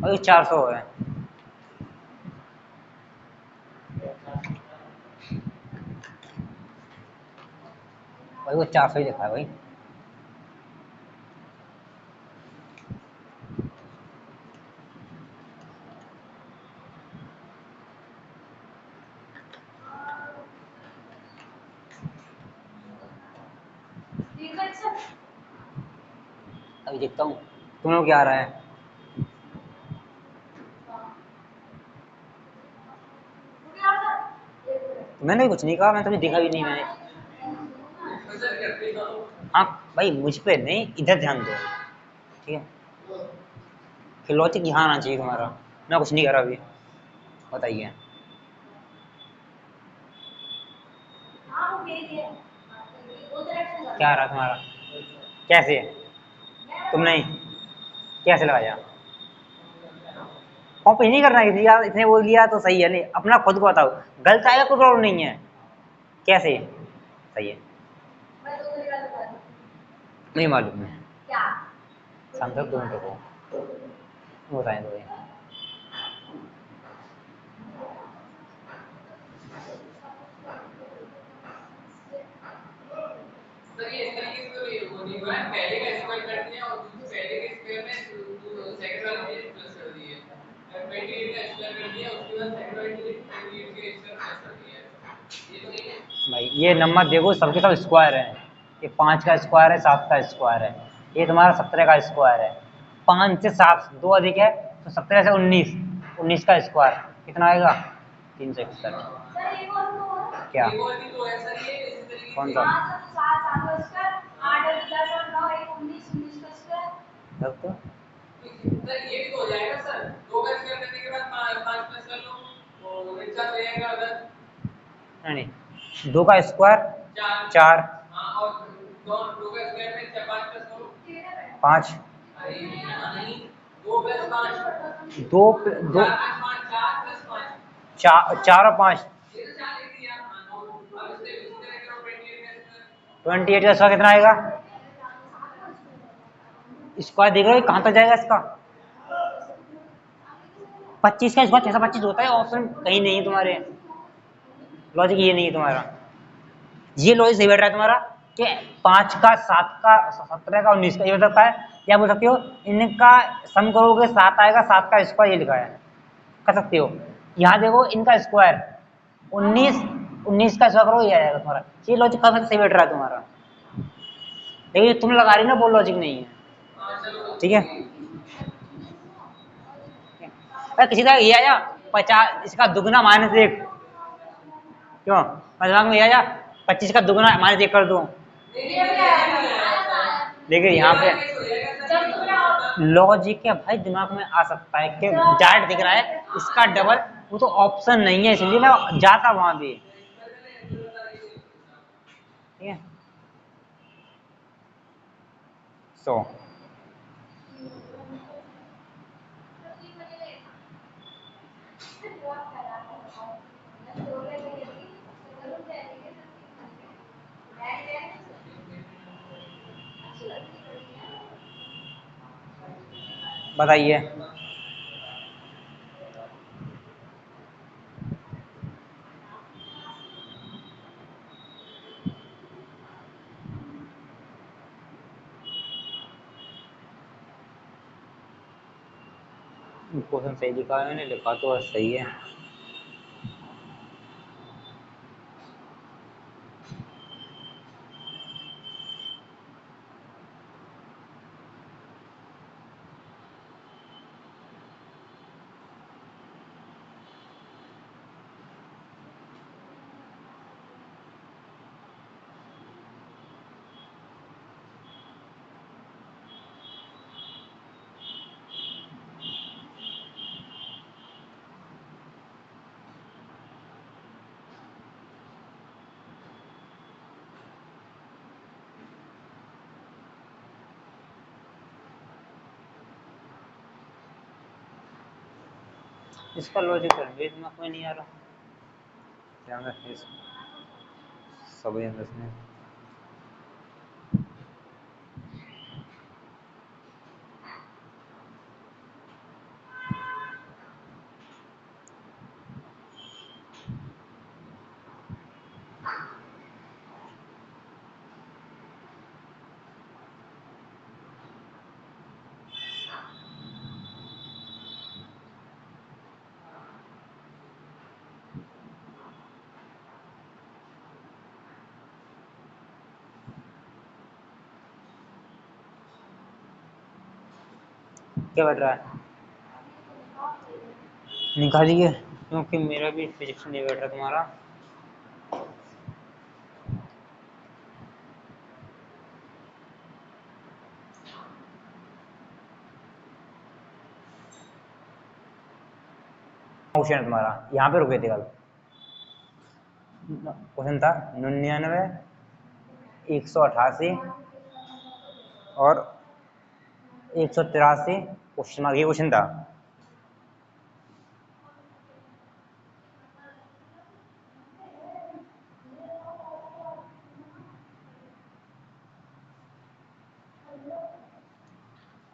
A: अभी 400 है। भाई वो 400 ही लिखा है भाई।
C: ठीक है सर।
A: अभी देखता हूँ तुम लोग क्या आ रहा है। मैंने कुछ नहीं कहा, मैं तुम्हें देखा भी नहीं मैंने।
B: नजर करते जाओ।
A: हाँ भाई, मुझ पे नहीं, इधर ध्यान दो, ठीक है? कि लॉजिक यहाँ आना चाहिए तुम्हारा। मैं कुछ नहीं करा अभी, बताइए।
C: हाँ वो मेरी है। दो डायरेक्शन कर
A: क्या आ रहा तुम्हारा? कैसे? तुम नहीं, कैसे लगाया? कॉपी नहीं करना किसी यार, इसने बोल दिया तो सही है, नहीं अपना खुद को बताओ। गलत आएगा कोई प्रॉब्लम नहीं है। कैसे सही है?
C: मैं दो तरीका से कर
A: नहीं मालूम है।
C: क्या?
A: शाम तक 2 मिनट को बताएं दो।
B: सर ये इस तरीके से तो ये वो नहीं हुआ है, पहले का स्क्वायर कर दिया और पहले के स्क्वायर में सेकंड वाले में प्लस कर दिए। 28 का स्क्वायर कर दिया, उसके बाद सेकंड वाले में 28 के स्क्वायर प्लस कर दिया। ये तो नहीं है।
A: भाई ये नंबर देखो, सबके सब स्क्वायर है। ये 5 का स्क्वायर है, 7 का स्क्वायर है। ये तुम्हारा 17 का स्क्वायर है। 5 से 7 2 अधिक है, तो 17 से 19, 19 का स्क्वायर कितना आएगा? 361।
C: सर एक और तो है।
A: क्या?
B: एक और भी तो है सर, ये इसी तरीके
A: कौन
B: से।
A: सा?
C: 5 और 7 7 का स्क्वायर, 8 और 10 और 9 एक 19 19 का स्क्वायर।
A: तब तो
B: सर ये भी तो हो जाएगा सर, 2 का स्क्वायर करने के बाद 5 प्लस कर लो और 49 हो जाएगा उधर।
A: नहीं, 2 का स्क्वायर 4,
B: हाँ और 2 का स्क्वायर में 5 प्लस करो।
A: 5,
B: अरे नहीं, 2 प्लस 5
A: 2 2
B: 4 प्लस 5 4 प्लस 5
A: 4 और 5,
B: ये तो 4 लिख दिया। हाँ अब इससे इस तरह करो 28 का स्क्वायर।
A: 28 का स्क्वायर कितना आएगा? स्क्वायर देख रहे हो कहाँ तक जाएगा इसका? 25 का स्क्वायर 625 होता है, ऑप्शन कहीं नहीं है तुम्हारे। लॉजिक ये नहीं है तुम्हारा। ये लॉजिक सही बैठ रहा है तुम्हारा कि 5 का 7 का 17 का 19 का ये हो सकता है, या बोल सकते हो इनका सम करोगे 7 आएगा, 7 का स्क्वायर ये लिखा है, कर सकते हो। यहाँ देखो इनका स्क्वायर 19, 19 का स्क्वायर करो ये आएगा तुम्हारा। ये लॉजिक काफी सही बैठ रहा है तुम्हारा, लेकिन तुम लगा रही ना, वो लॉजिक नहीं है।
B: हाँ चलो
A: ठीक है? अरे किसी तरह ये आया 50, इसका दुगना -1, क्यों दिमाग में आया? 25 का दुगना -1 कर दूं,
B: नहीं नहीं नहीं आया।
A: लेकिन यहाँ पे
B: हो जाएगा सर।
A: लॉजिक है भाई, दिमाग में आ सकता है कि डायरेक्ट दिख रहा है इसका डबल, वो तो ऑप्शन नहीं है, इसलिए ना जाता वहां भी। ठीक है? सो बताइए। क्वेश्चन सही लिखा है मैंने, लिखा तो सही है। इसका लॉजिक मेरे दिमाग में नहीं आ रहा। क्या मैं सब में क्या बैठ रहा है? निकालिए, क्योंकि मेरा भी फिजिक्स नहीं बैठ रहा तुम्हारा। क्वेश्चन है तुम्हारा, यहाँ पे रुके थे कल। क्वेश्चन था 99, 188 और 183 क्वेश्चन मार्क, ये क्वेश्चन था।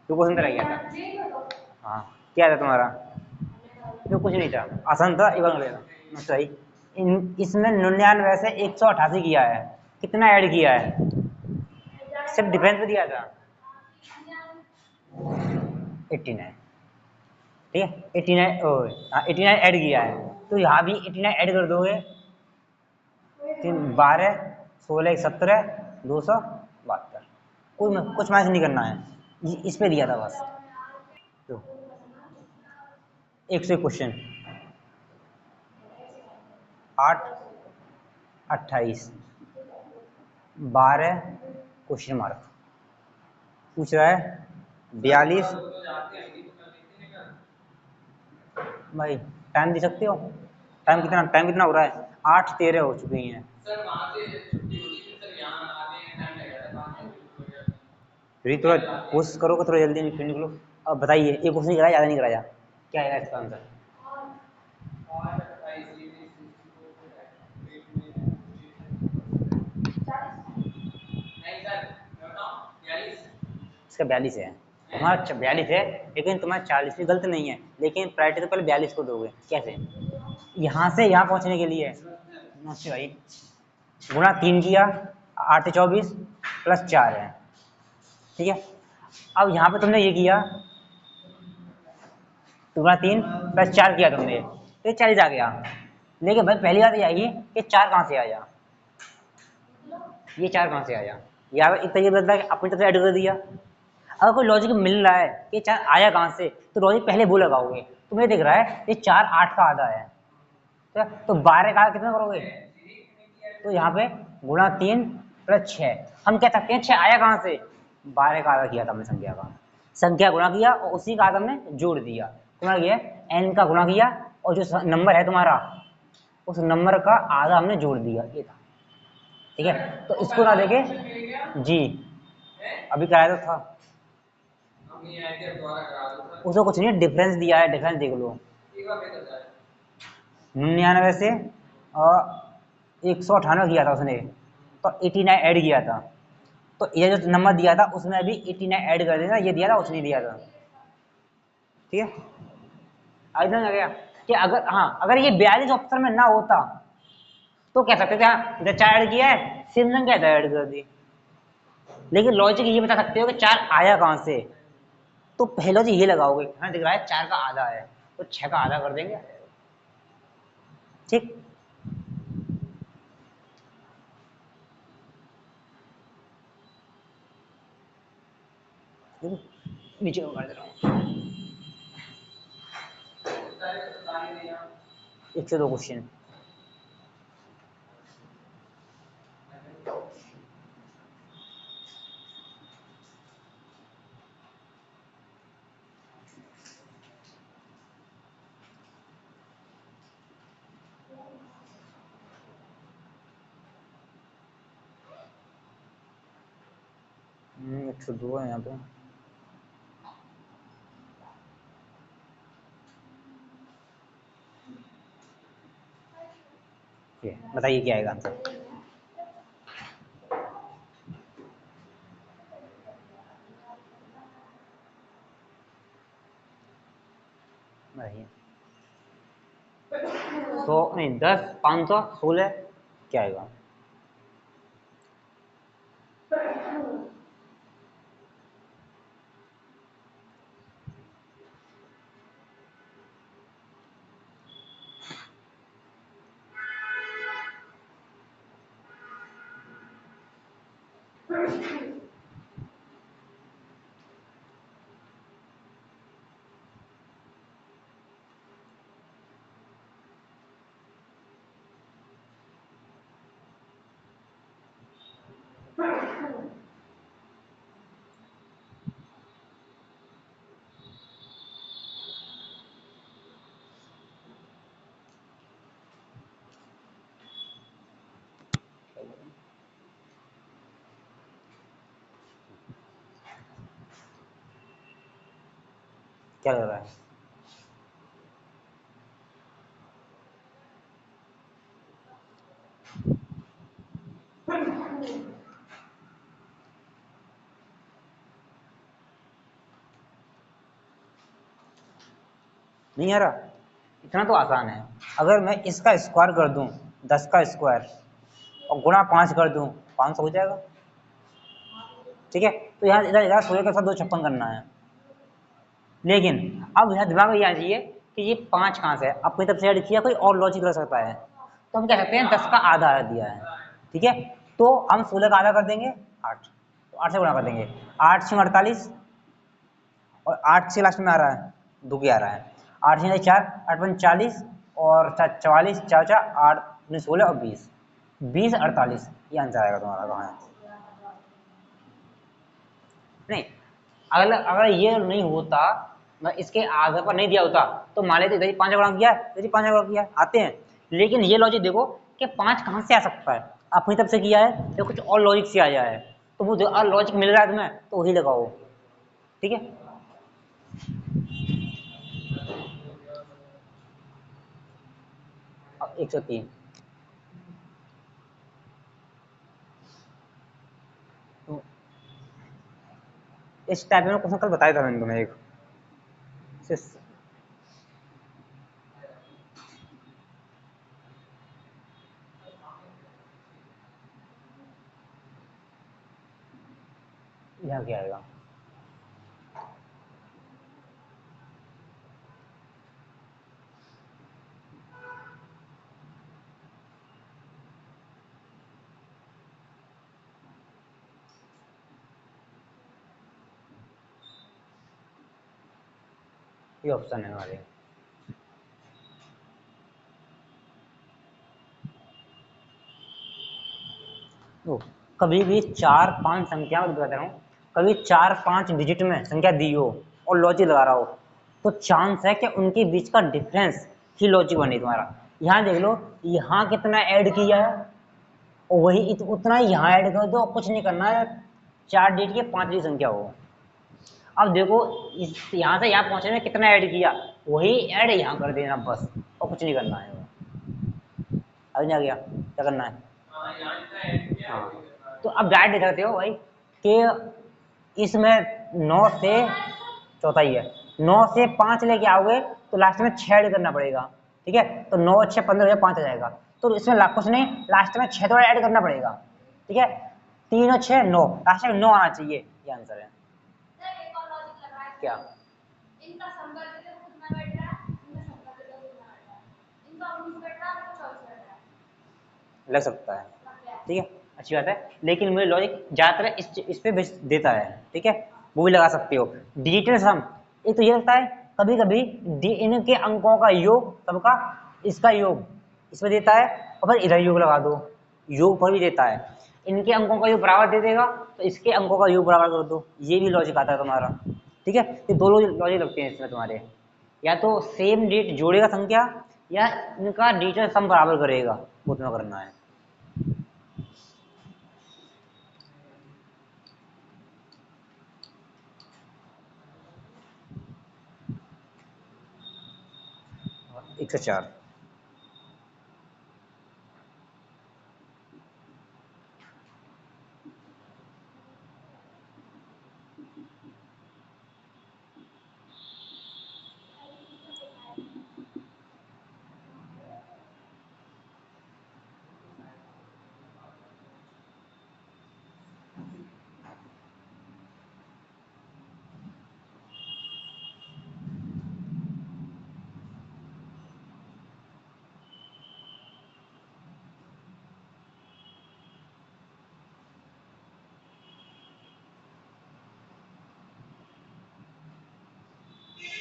A: तो क्वेश्चन तेरा क्या था? हाँ, क्या था तुम्हारा? तो कुछ नहीं था, आसान था, एक बार लेना सही। इसमें 99 से 188 किया है, कितना ऐड किया है? सिर्फ डिफरेंस पे दिया था 89, ठीक है। 89, हाँ 89 ऐड किया है, तो यहाँ भी 89 ऐड कर दोगे। 12, 16, 17, 272। कुछ मैच नहीं करना है, इस पे दिया था बस। तो 101 क्वेश्चन, 8, 28, 12 क्वेश्चन मार्क पूछ रहा है। 42, भाई टाइम दे सकते हो? टाइम कितना हो रहा है? 8:13 हो चुकी हैं।
B: सर वहाँ से छुट्टी होती है सर, यहाँ आने में टाइम लग जाता है, 5 मिनट हो गया।
A: फिर थोड़ा कोशिश करो कि थोड़ा जल्दी फिर निकलो। अब बताइए, एक क्वेश्चन नहीं कराया, ज़्यादा नहीं कराया, क्या है इसका आंसर?
B: नहीं सर, मैं बताऊँ 42।
A: इसका 42 है तुम्हारा, 42 है, लेकिन तुम्हारा 40 भी गलत नहीं है, लेकिन प्रायोरिटी तो पहले 42 को दोगे। कैसे? यहाँ से यहाँ पहुँचने के लिए नमस्ते भाई, गुणा 3 किया, 8 24 प्लस 4 है, ठीक है। अब यहाँ पे तुमने ये किया, गुणा 3 प्लस 4 किया तुमने, तो ये 40 आ गया। लेकिन भाई पहली बात ये आई कि 4 कहाँ से आया, ये 4 कहाँ से आया? यहाँ पे एक तो ये बदला कि अपनी तरफ से ऐड कर दिया। अगर कोई लॉजिक मिल रहा है कि 4 आया कहाँ से, तो लॉजिक पहले वो लगाओगे। तुम्हें दिख रहा है ये 4 8 का आधा है, तो 12 का कितना करोगे? तो यहाँ पे गुणा 3 प्लस 6, हम कह सकते हैं 6 आया कहाँ से? 12 का आधा किया था हमने संख्या का, संख्या गुणा किया और उसी का आधा हमने जोड़ दिया। तुम्हारा ये n का गुणा किया और जो नंबर है तुम्हारा, उस नंबर का आधा हमने जोड़ दिया, ये था, ठीक है। तो इसको ना देखे जी, अभी कराया तो था, उसको कुछ नहीं, डिफरेंस दिया है, डिफरेंस देख लो। 99 से 198 किया था उसने, तो 89 ऐड किया था, तो ये जो नंबर दिया था उसमें अभी 89 ऐड कर देना, ये दिया था उसने दिया था, ठीक है। आज आ गया कि अगर, हाँ अगर ये 42 ऑप्शन में ना होता तो कह सकते थे हाँ 4 ऐड किया है, सेम संख्या था ऐड कर दी। लेकिन लॉजिक ये बता सकते हो कि 4 आया कहाँ से, तो पहले लॉजिक ये लगाओगे, हाँ दिख रहा है 4 का आधा है, तो 6 का आधा कर देंगे, ठीक। नीचे को कर दे रहा हूँ। 102 क्वेश्चन, है यहाँ पे। बताइए क्या आएगा आंसर? बताइए। 100 नहीं, 10, 500, 16, क्या आएगा? क्या लग रहा है? नहीं आ रहा? इतना तो आसान है। अगर मैं इसका स्क्वायर कर दूं 10 का स्क्वायर और गुणा 5 कर दूं 500 हो जाएगा। ठीक है, तो यहाँ इधर इधर 16 के साथ 2 56 करना है। लेकिन अब यहाँ दिमाग में ये आना चाहिए कि ये 5 कहाँ से है, अपनी तरफ से ऐड किया, कोई और लॉजिक लग सकता है। तो हम कह सकते हैं 10 का आधा दिया है। ठीक है, तो हम 16 का आधा कर देंगे 8, तो 8 से गुणा कर देंगे। 8 6 48 और 8 से लास्ट में आ रहा है 2 की आ रहा है। 8 6 4 8 5 40 और 44 4 4 8 16 और 20 20 48 ये आंसर आएगा तुम्हारा। कहाँ है? नहीं, अगर अगर ये नहीं होता, मैं इसके आगे पर नहीं दिया होता तो मान लेते इधर ही 5 गुणा किया है, इधर ही 5 गुणा किया है, आते हैं। लेकिन ये लॉजिक देखो कि 5 कहाँ से आ सकता है, अपनी तरफ से किया है या कुछ और लॉजिक से आया है, तो वो लॉजिक मिल रहा है तुम्हें तो वही लगाओ। ठीक है, 103। तो इस टाइप में क्वेश्चन कल बताया था मैंने तुम्हें एक यहाँ क्या आएगा? ये ऑप्शन है हमारे। तो कभी भी 4 5 संख्या में बता रहा हूँ, कभी 4 5 डिजिट में संख्या दी हो और लॉजिक लगा रहा हो तो चांस है कि उनके बीच का डिफरेंस ही लॉजिक बने तुम्हारा। यहाँ देख लो, यहाँ कितना ऐड किया है और वही उतना ही यहाँ ऐड कर दो, कुछ नहीं करना है, 4 डिजिट की 5 डिजिट संख्या हो। अब देखो इस यहाँ से यहाँ पहुंचने में कितना ऐड किया, वही ऐड यहाँ कर देना बस, और कुछ नहीं करना है। अब नहीं आ गया, क्या करना है?
B: हाँ, यहाँ इतना ऐड किया
A: हाँ,
B: वही करना है।
A: तो अब डायरेक्ट देख सकते हो भाई कि इसमें 9 से चौथा ही है, 9 से 5 लेके आओगे तो लास्ट में 6 ऐड करना पड़ेगा। ठीक है, तो 9 6 15 5 आ जाएगा, तो इसमें कुछ नहीं, लास्ट में 6 थोड़ा ऐड करना पड़ेगा। ठीक है, 3 और 6 9, लास्ट में 9 आना चाहिए, ये आंसर है।
C: सर एक और लॉजिक लगा है।
A: क्या?
C: इनका सम कर देते तो कितना बैठ रहा है, इनका सम कर देते तो कितना बैठ रहा है, इनका 19 बैठ रहा है, इनका 24 बैठ रहा है।
A: लग सकता है।
C: लग गया।
A: ठीक है, अच्छी बात है, लेकिन मुझे लॉजिक ज़्यादातर इस पे देता है। ठीक है, वो भी लगा सकते हो। डिजिटल सम, एक तो ये लगता है कभी कभी इनके अंकों का योग, सबका इसका योग इसमें देता है, और फिर इधर योग लगा दो, योग पर भी देता है। इनके अंकों का योग बराबर दे देगा तो इसके अंकों का योग बराबर कर दो, ये भी लॉजिक आता है तुम्हारा। ठीक है, ये दो लॉजिक लगते हैं इसमें तुम्हारे, या तो सेम डिजिट जोड़ेगा संख्या या इनका डिजिटल सम बराबर करेगा, वो तुम्हें करना है। और 104।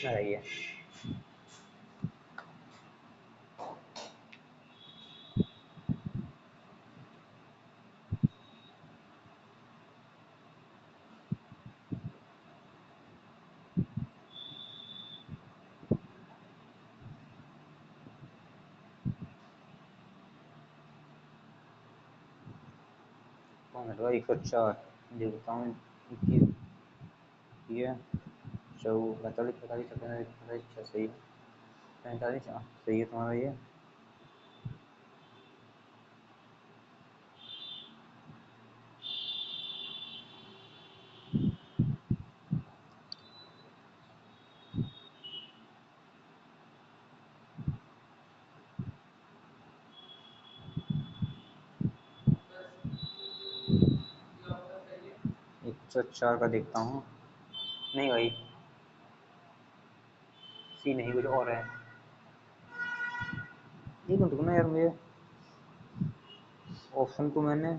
A: है। कौन हटवा 104 देखता हूँ, 21 ये 45 45 46 सही है, 45 सही है तुम्हारा ये।
B: लॉग सही है।
A: 104 का देखता हूँ, नहीं भाई सी नहीं, कुछ और है। एक मिनट रुको ना यार, मुझे ऑप्शन को मैंने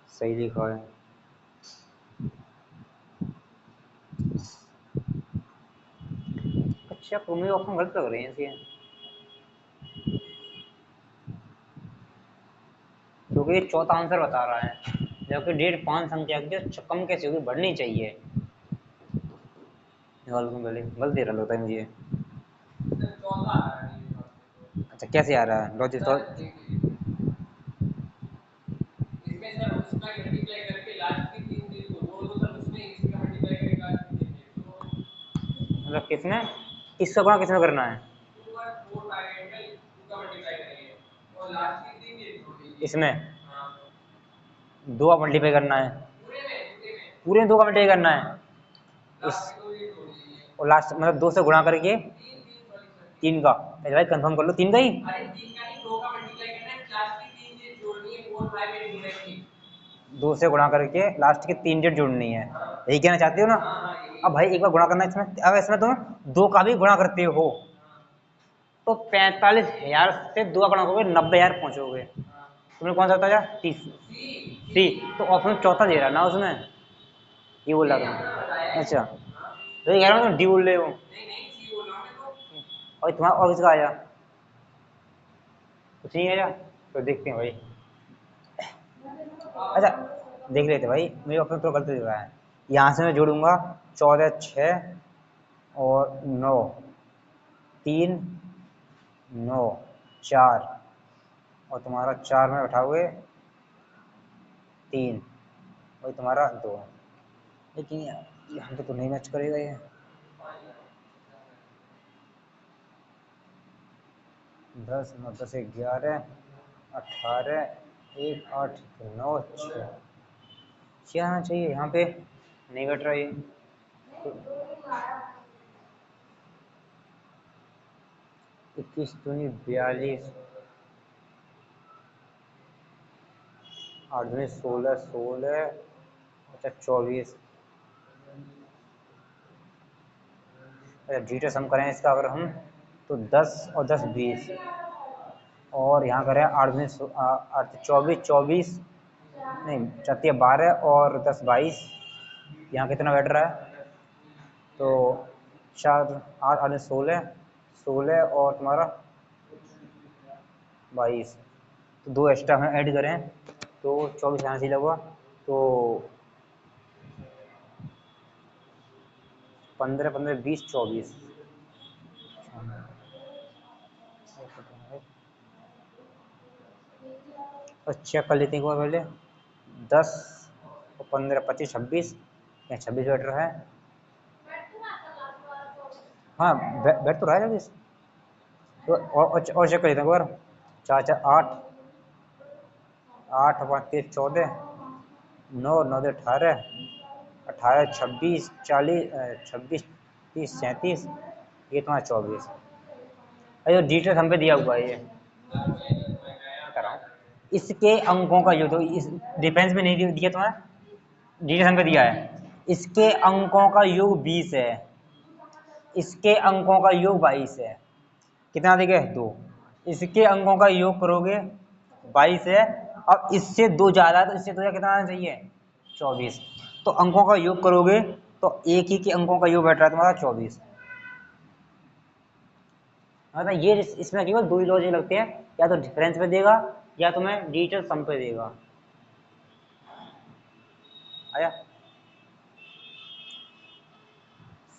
A: सही लिखा है। अच्छा तो मुझे ऑप्शन गलत लग रहे हैं इसके, क्योंकि ये चौथा आंसर बता रहा है, जबकि डेट 5 संख्या की कम कैसे होगी, बढ़नी चाहिए। निकाल दूं पहले, गलत दे रहा लगता है मुझे।
B: सर चौथा आ रहा है ये बात।
A: अच्छा कैसे आ रहा है लॉजिक तो?
B: सर देखिए इसमें सर उसका मल्टीप्लाई करके लास्ट की 3 डिजिट को जोड़ दो सर, उसमें इसी का मल्टीप्लाई करके लास्ट की 3 डिजिट तो
A: मतलब किसमें, किसका गुणा किसमें करना है?
B: 2 और 4 5 का 2 का मल्टीप्लाई करेंगे और लास्ट की 3 डिजिट जोड़ दीजिए।
A: इसमें
B: हाँ
A: 2 का मल्टीप्लाई करना है,
B: पूरे में
A: पूरे में 2 का मल्टीप्लाई करना है इस,
B: लास्ट की 2 डिजिट जोड़ दीजिए।
A: और लास्ट मतलब 2 से गुणा करके
B: 3 3 सॉरी सर
A: 3 का। अरे भाई कंफर्म कर लो 3 का ही।
B: अरे 3 का नहीं 2 का मल्टीप्लाई करना है, लास्ट की 3 डिजिट जोड़नी है 4 5 8 डायरेक्टली।
A: 2 से गुणा करके लास्ट के 3 डिजिट जोड़नी है, यही कहना चाहते हो ना?
B: हाँ हाँ यही।
A: अब भाई एक बार गुणा करना है इसमें, अब इसमें तुम 2 का भी गुणा करते हो तो 45,000 से 2 का गुणा करोगे 90,000 पहुंचोगे। तुमने कौन सा बताया? सी। तो ऑप्शन चौथा दे रहा ना उसमें, ये बोल रहा तुम? अच्छा तो ये कह रहा हूँ तुम डी बोल रहे हो,
B: नहीं नहीं सी बोल रहा हूं मैं तो।
A: और तुम्हारा और किसका आया? कुछ नहीं आया, तो देखते हैं भाई। अच्छा देख लेते भाई, मेरे ऑप्शन तो गलत दे रहा है। यहाँ से मैं जोड़ूंगा 14 6 और 9 3 9 4, और तुम्हारा 4 में उठाओगे 3, वही तुम्हारा 2। लेकिन यहाँ पे तो नहीं मैच करेगा ये। 10 9 10 11 18 1 8 9 6 आना चाहिए यहाँ पे, नहीं बैठ रहा ये। 21 दूनी 42, 8 दूनी 16 16, अच्छा 24। अच्छा जीटा सम करें इसका अगर हम, तो 10 और 10 20, और यहाँ करें 8 दूनी 24 24, नहीं चौथी 12 और 10 22, यहाँ कितना बैठ रहा है? तो 4 8 8 16 16 और तुम्हारा 22, तो 2 एक्स्ट्रा हम ऐड करें तो 24 यहाँ से लगा, तो 15 15 20 24। और चेक कर लेते हैं एक बार पहले, 10 और 15 25 26, यहाँ 26 बैठ रहा है। हाँ बैठ तो रहा है 26, तो और चेक कर लेते हैं एक बार। 4 4 8 8 5 3 14, 9 9 18 18 26 40 26 30 37, ये तुम्हारा 24। अरे डिजिटल हम पे दिया हुआ है ये, बता रहा हूँ। इसके अंकों का योग, तो इस डिफेंस में नहीं दिया तुम्हारा, डिजिटल हम पे दिया है। इसके अंकों का योग 20 है, इसके अंकों का योग 22 है। कितना देंगे? 2। इसके अंकों का योग करोगे 22 है, अब इससे 2 ज़्यादा है तो इससे 2 ज़्यादा कितना आना चाहिए? 24। तो अंकों का योग करोगे तो एक ही के अंकों का योग बैठ रहा है तुम्हारा 24। मतलब ये इसमें केवल 2 ही लॉजिक लगते हैं, या तो डिफरेंस पे देगा या तुम्हें डिजिटल सम पे देगा। आया?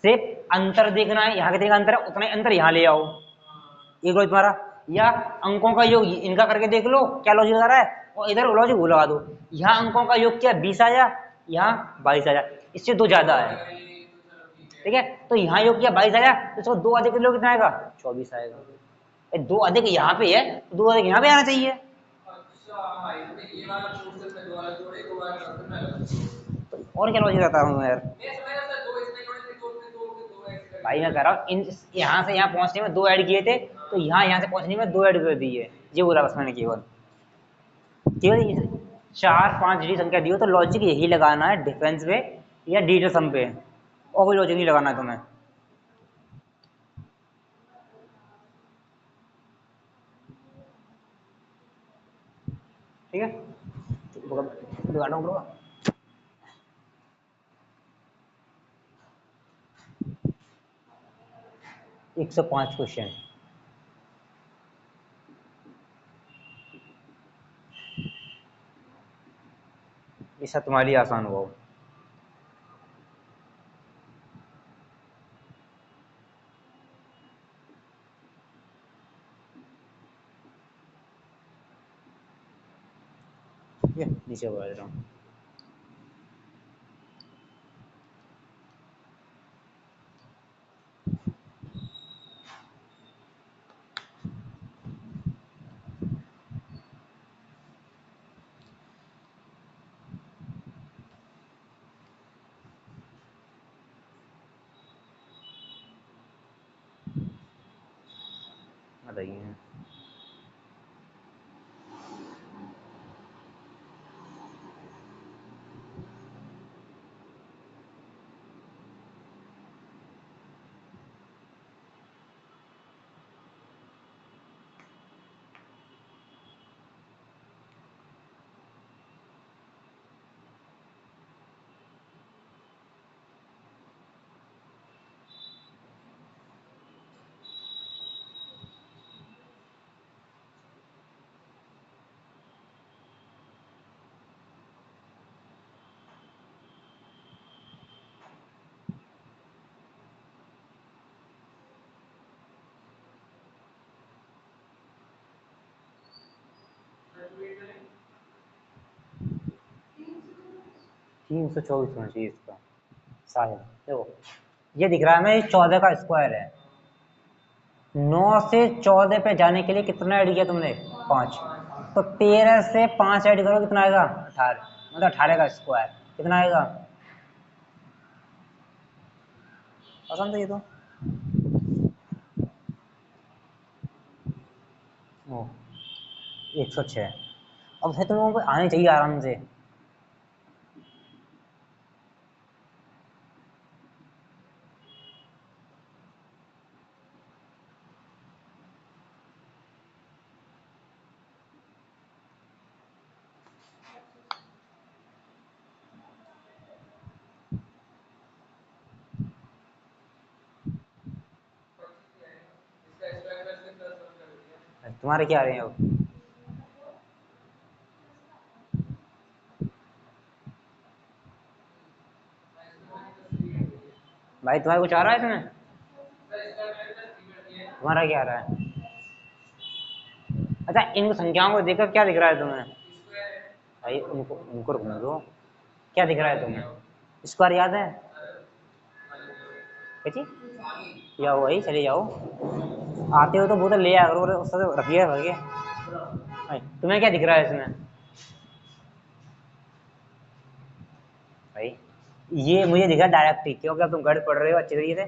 A: सिर्फ अंतर देखना है, यहाँ कितने का अंतर है उतना ही अंतर यहाँ ले आओ, एक लॉजिक तुम्हारा। या अंकों का योग इनका करके देख लो क्या लॉजिक लगा रहा है, और इधर लॉजिक वो लगा दो। यहाँ अंकों का योग क्या 20 आया, यहाँ 22 आया, इससे 2 ज़्यादा है, ठीक है। तो यहाँ योग किया 22 आया, तो इसको 2 अधिक लो कितना आएगा, 24 आएगा। 2 अधिक यहाँ पे है, 2 अधिक यहाँ पे आना चाहिए।
B: अच्छा इसमें ये वाला प्रोसेस में दो वाला जोड़े दो वाला जोड़े में अलग।
A: तो और क्या लॉजिक रहता हूँ यार,
B: मैं समझ रहा था दो इसमें जोड़े थे दो ऐसे करके।
A: भाई मैं कह रहा हूँ इन यहाँ से यहाँ पहुँचने में 2 ऐड किए थे, तो यहाँ से पहुँचने में 2 ऐड कर दिए, ये बोला बस मैंने केवल 4-5 डिजिट संख्या दी हो तो लॉजिक यही लगाना है डिफरेंस पे या डिजिटल सम पे, और कोई लॉजिक नहीं लगाना है तुम्हें, ठीक है। दिखाता हूँ 105 क्वेश्चन, इसका तुम्हारे लिए आसान हुआ हो। ठीक है, नीचे बढ़ा देता हूँ। बताइए,
B: कैलकुलेट
A: 324 होना चाहिए इसका शायद। देखो ये दिख रहा है हमें 14 का स्क्वायर है, 9 से 14 पे जाने के लिए कितना ऐड किया तुमने, 5, तो 13 से 5 ऐड करो कितना आएगा, 18, मतलब 18 का स्क्वायर कितना आएगा, आसान था ये तो। ओ 106, अब है तुम लोगों को आनी चाहिए आराम से।
B: इसका स्क्वायर करके प्लस 1 कर दिया।
A: तुम्हारे क्या आ रहे हैं अब, भाई तुम्हारे कुछ आ रहा है इसमें,
B: इसका स्क्वायर मैंने प्लस 3 कर दिया है।
A: तुम्हारा क्या आ रहा है, अच्छा इन संख्याओं को देखकर क्या दिख रहा है तुम्हें,
B: स्क्वायर है।
A: भाई उनको उनको रुकने दो, क्या दिख रहा है तुम्हें, स्क्वायर याद है, कैसी या वही चले जाओ, आते हो तो बोतल ले आया करो और उससे रखिए भर के। भाई तुम्हें क्या दिख रहा है इसमें, भाई ये मुझे दिखा डायरेक्ट ही, क्योंकि अब तुम गणित पढ़ रहे हो अच्छे तरीके से,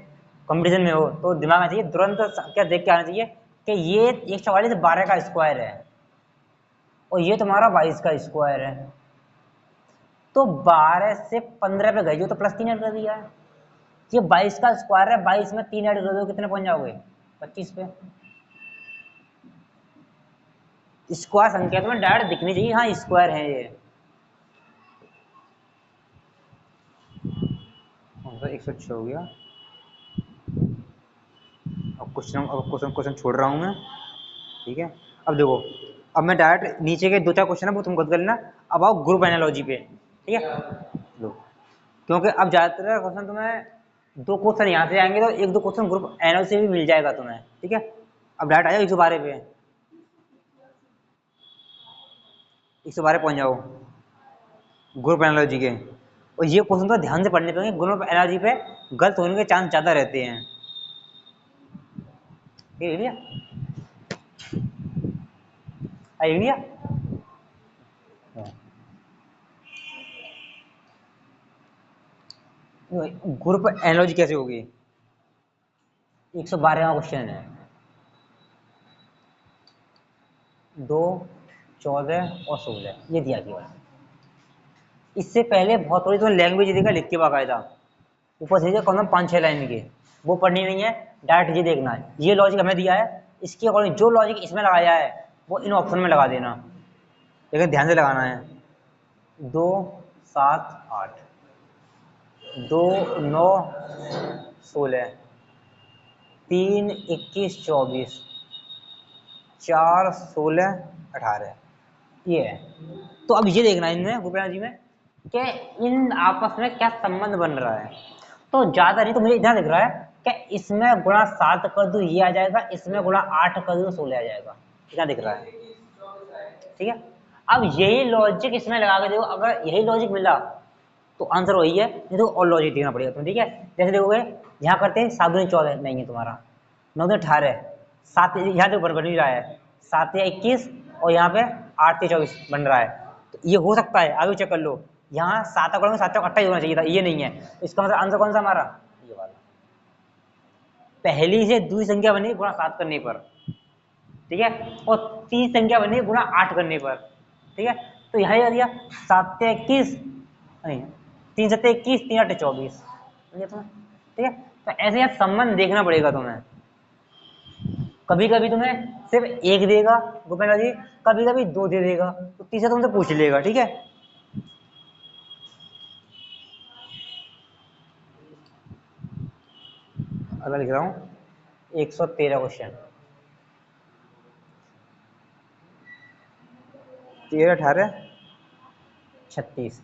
A: कंपटीशन में हो, तो दिमाग में चाहिए तुरंत क्या देख के आना चाहिए कि ये 144 12 का स्क्वायर है और ये तुम्हारा 22 का स्क्वायर है, तो 12 से 15 पे गए जो तो प्लस 3 ऐड कर दिया है, ये 22 का स्क्वायर है, 22 में 3 ऐड कर दो कितने पहुंच जाओगे, 25 पे। स्क्वायर संख्या तुम्हें डायरेक्ट दिखनी चाहिए, हाँ स्क्वायर है ये, 106 हो गया। अब क्वेश्चन छोड़ रहा हूँ मैं, ठीक है। अब देखो, अब मैं डायरेक्ट नीचे के 2-4 क्वेश्चन है वो तुम खुद कर लेना, अब आओ ग्रुप एनालॉजी पे, ठीक है। लो, क्योंकि अब ज़्यादातर क्वेश्चन तुम्हें 2 क्वेश्चन यहाँ से आएंगे तो 1-2 क्वेश्चन ग्रुप एनालॉजी से भी मिल जाएगा तुम्हें, ठीक है। अब डायरेक्ट आ जाओ 112 पे, 112 पहुँच जाओ ग्रुप एनालॉजी के, और ये क्वेश्चन तो ध्यान से पढ़ने पड़ेंगे, ग्रुप एनर्जी पे गलत होने के चांस ज्यादा रहते हैं। ये लिया आइडिया। ग्रुप एनर्जी कैसे होगी? 112वां क्वेश्चन है। 2, 14 और 16 ये दिया गया। इससे पहले बहुत थोड़ी तो लैंग्वेज देगा लिख के बाकायदा, ऊपर से कम 5-6 लाइन के, वो पढ़नी नहीं है, डायरेक्ट ये देखना है। ये लॉजिक हमें दिया है, इसके अकॉर्डिंग जो लॉजिक इसमें लगाया है वो इन ऑप्शन में लगा देना, लेकिन ध्यान से लगाना है। 2, 7, 8, 2, 9, 16, 3, 21, 24, 4, 16, 18 ये है। तो अब ये देखना है इनमें गोपिया जी में कि इन आपस में क्या संबंध बन रहा है। तो ज्यादा नहीं तो मुझे इतना दिख रहा है कि इसमें गुणा 7 कर दूं ये आ जाएगा, इसमें गुणा 8 कर दूं 16 आ जाएगा, इतना दिख रहा है। ठीक है, अब यही लॉजिक इसमें लगा के देखो, अगर यही लॉजिक मिला तो आंसर वही है, नहीं तो और लॉजिक देखना पड़ेगा तुम्हें। ठीक है, जैसे देखोगे यहाँ करते हैं 7 दूनी 14 नहीं है तुम्हारा, 9 दूनी 18, 7 यहाँ तो बन ही रहा है, 7 या 21 और यहाँ पे 8 या 24 बन रहा है। तो ये हो सकता है, आगे चेक कर लो, यहाँ 7 अकड़ में 7 चौक 28 होना चाहिए था, ये नहीं है। तो इसका मतलब आंसर कौन सा हमारा, ये वाला। पहली से दूसरी संख्या बनी गुणा 7 करने पर, ठीक है, और तीसरी संख्या बनी गुणा 8 करने पर। ठीक है, तो यहाँ आ दिया 7 से 21 नहीं, 3 7 21, 3 8 24 तुम्हें। ठीक है, तो ऐसे यार संबंध देखना पड़ेगा तुम्हें। कभी कभी तुम्हें सिर्फ एक देगा गोपेंद्र जी, कभी कभी 2 दे देगा, तो तीसरा तुमसे पूछ लेगा। ठीक है, अगला लिख रहा हूं 113 क्वेश्चन। 13, 18, 36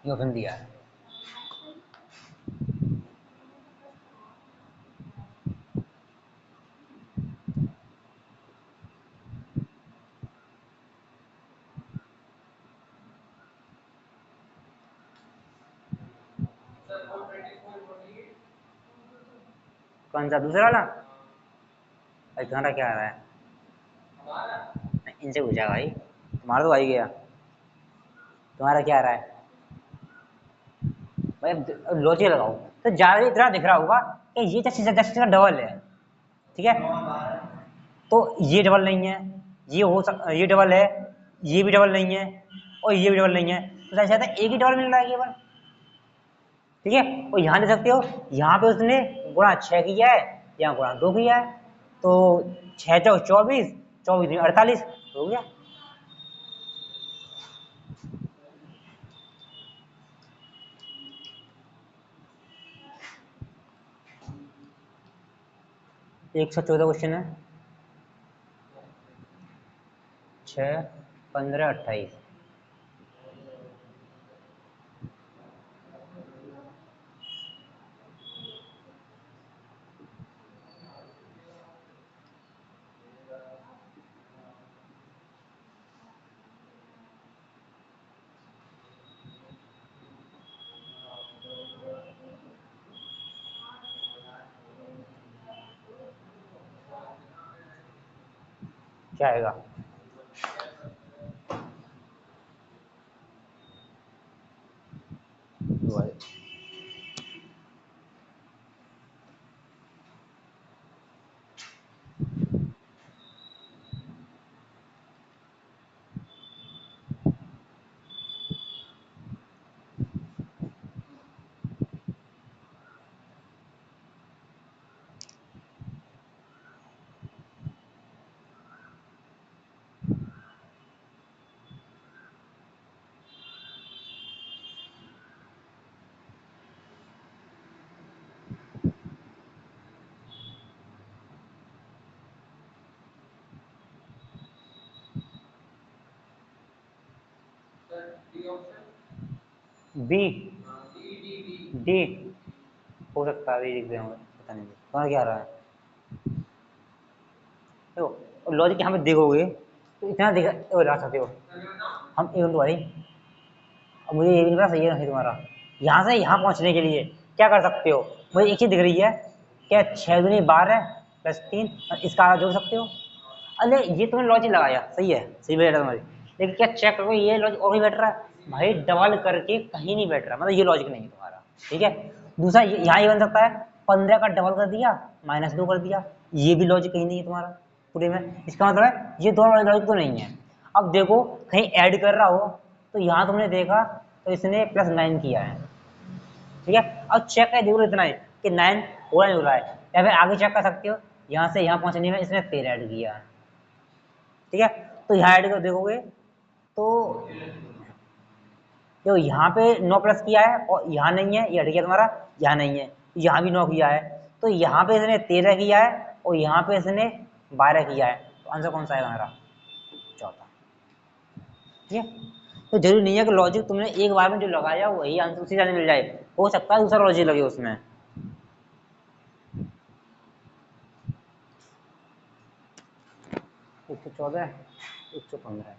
A: ये ऑप्शन दिया है।
B: सर 424 48
A: कौन सा दूसरा वाला? भाई तुम्हारा क्या आ रहा है?
B: हमारा
A: इनसे पूछा भाई, तुम्हारा तो आ ही गया, तुम्हारा क्या आ रहा है भाई? लॉजिक लगाओ। तो ज्यादा इतना दिख रहा होगा कि ये जस्ट का डबल है। ठीक है, तो ये डबल नहीं है, ये डबल है, ये भी डबल नहीं है और ये भी डबल नहीं है, तो शायद एक ही डबल मिल रहा है केवल। ठीक है, और यहाँ देख सकते हो, यहाँ पे उसने गुणा 6 किया है, यहाँ गुणा 2 किया है, तो 6 चौक 24, 24 48 हो गया। एक 114 क्वेश्चन है। 6, 15, 28 क्या आएगा?
B: D option
A: B
B: D D D
A: D हो सकता है, लिख दिया पता नहीं तुम्हारा क्या आ रहा है। देखो लॉजिक यहाँ पे देखोगे तो इतना देखा ला सकते हो हम एक भाई। अब मुझे ये भी नहीं पता सही है नहीं तुम्हारा। यहाँ से यहाँ पहुँचने के लिए क्या कर सकते हो, मुझे एक चीज़ दिख रही है क्या, 6 दूनी 12 प्लस 3 और इसका आधा जोड़ सकते हो। अरे ये तुमने लॉजिक लगाया सही है, सही बैठ रहा तुम्हारी, लेकिन क्या चेक करो ये लॉजिक और भी बैठ रहा है भाई, डबल करके कहीं नहीं बैठ रहा, मतलब ये लॉजिक नहीं है तुम्हारा। ठीक है, दूसरा यहाँ ये बन सकता है 15 का डबल कर दिया -2 कर दिया, ये भी लॉजिक कहीं नहीं है तुम्हारा पूरे में। इसका मतलब है ये दोनों लॉजिक तो नहीं है। अब देखो कहीं ऐड कर रहा हो तो यहाँ तुमने देखा तो इसने +9 किया है। ठीक है, अब चेक कर देखो इतना है कि 9 हो नहीं हो रहा है, या फिर आगे चेक कर सकते हो यहाँ से यहाँ पहुँचने में इसने 13 ऐड किया है। ठीक है, तो यहाँ ऐड कर देखोगे तो देखो यहाँ पे 9 प्लस किया है और यहाँ नहीं है, ये हट गया तुम्हारा, यहाँ नहीं है, यहाँ भी 9 किया है, तो यहाँ पे इसने 13 किया है और यहाँ पे इसने 12 किया है, तो आंसर कौन सा है हमारा, चौथा। ठीक है, तो जरूरी नहीं है कि लॉजिक तुमने एक बार में जो लगाया वही आंसर उसी तरह मिल जाए, हो सकता है दूसरा लॉजिक लगे उसमें। 114 115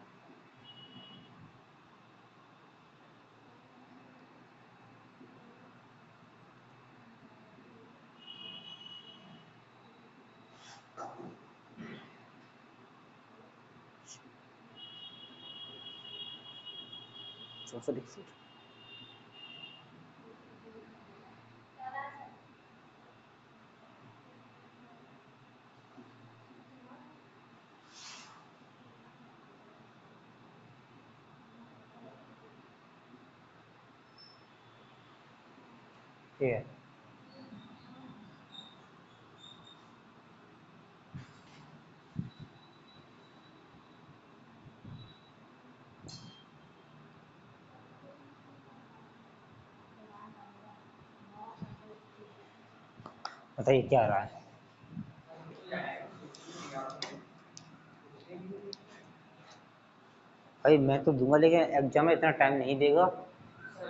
A: 64 ठीक है। बताइए क्या आ रहा है। भाई मैं तो दूंगा लेकिन एग्जाम में इतना टाइम नहीं देगा,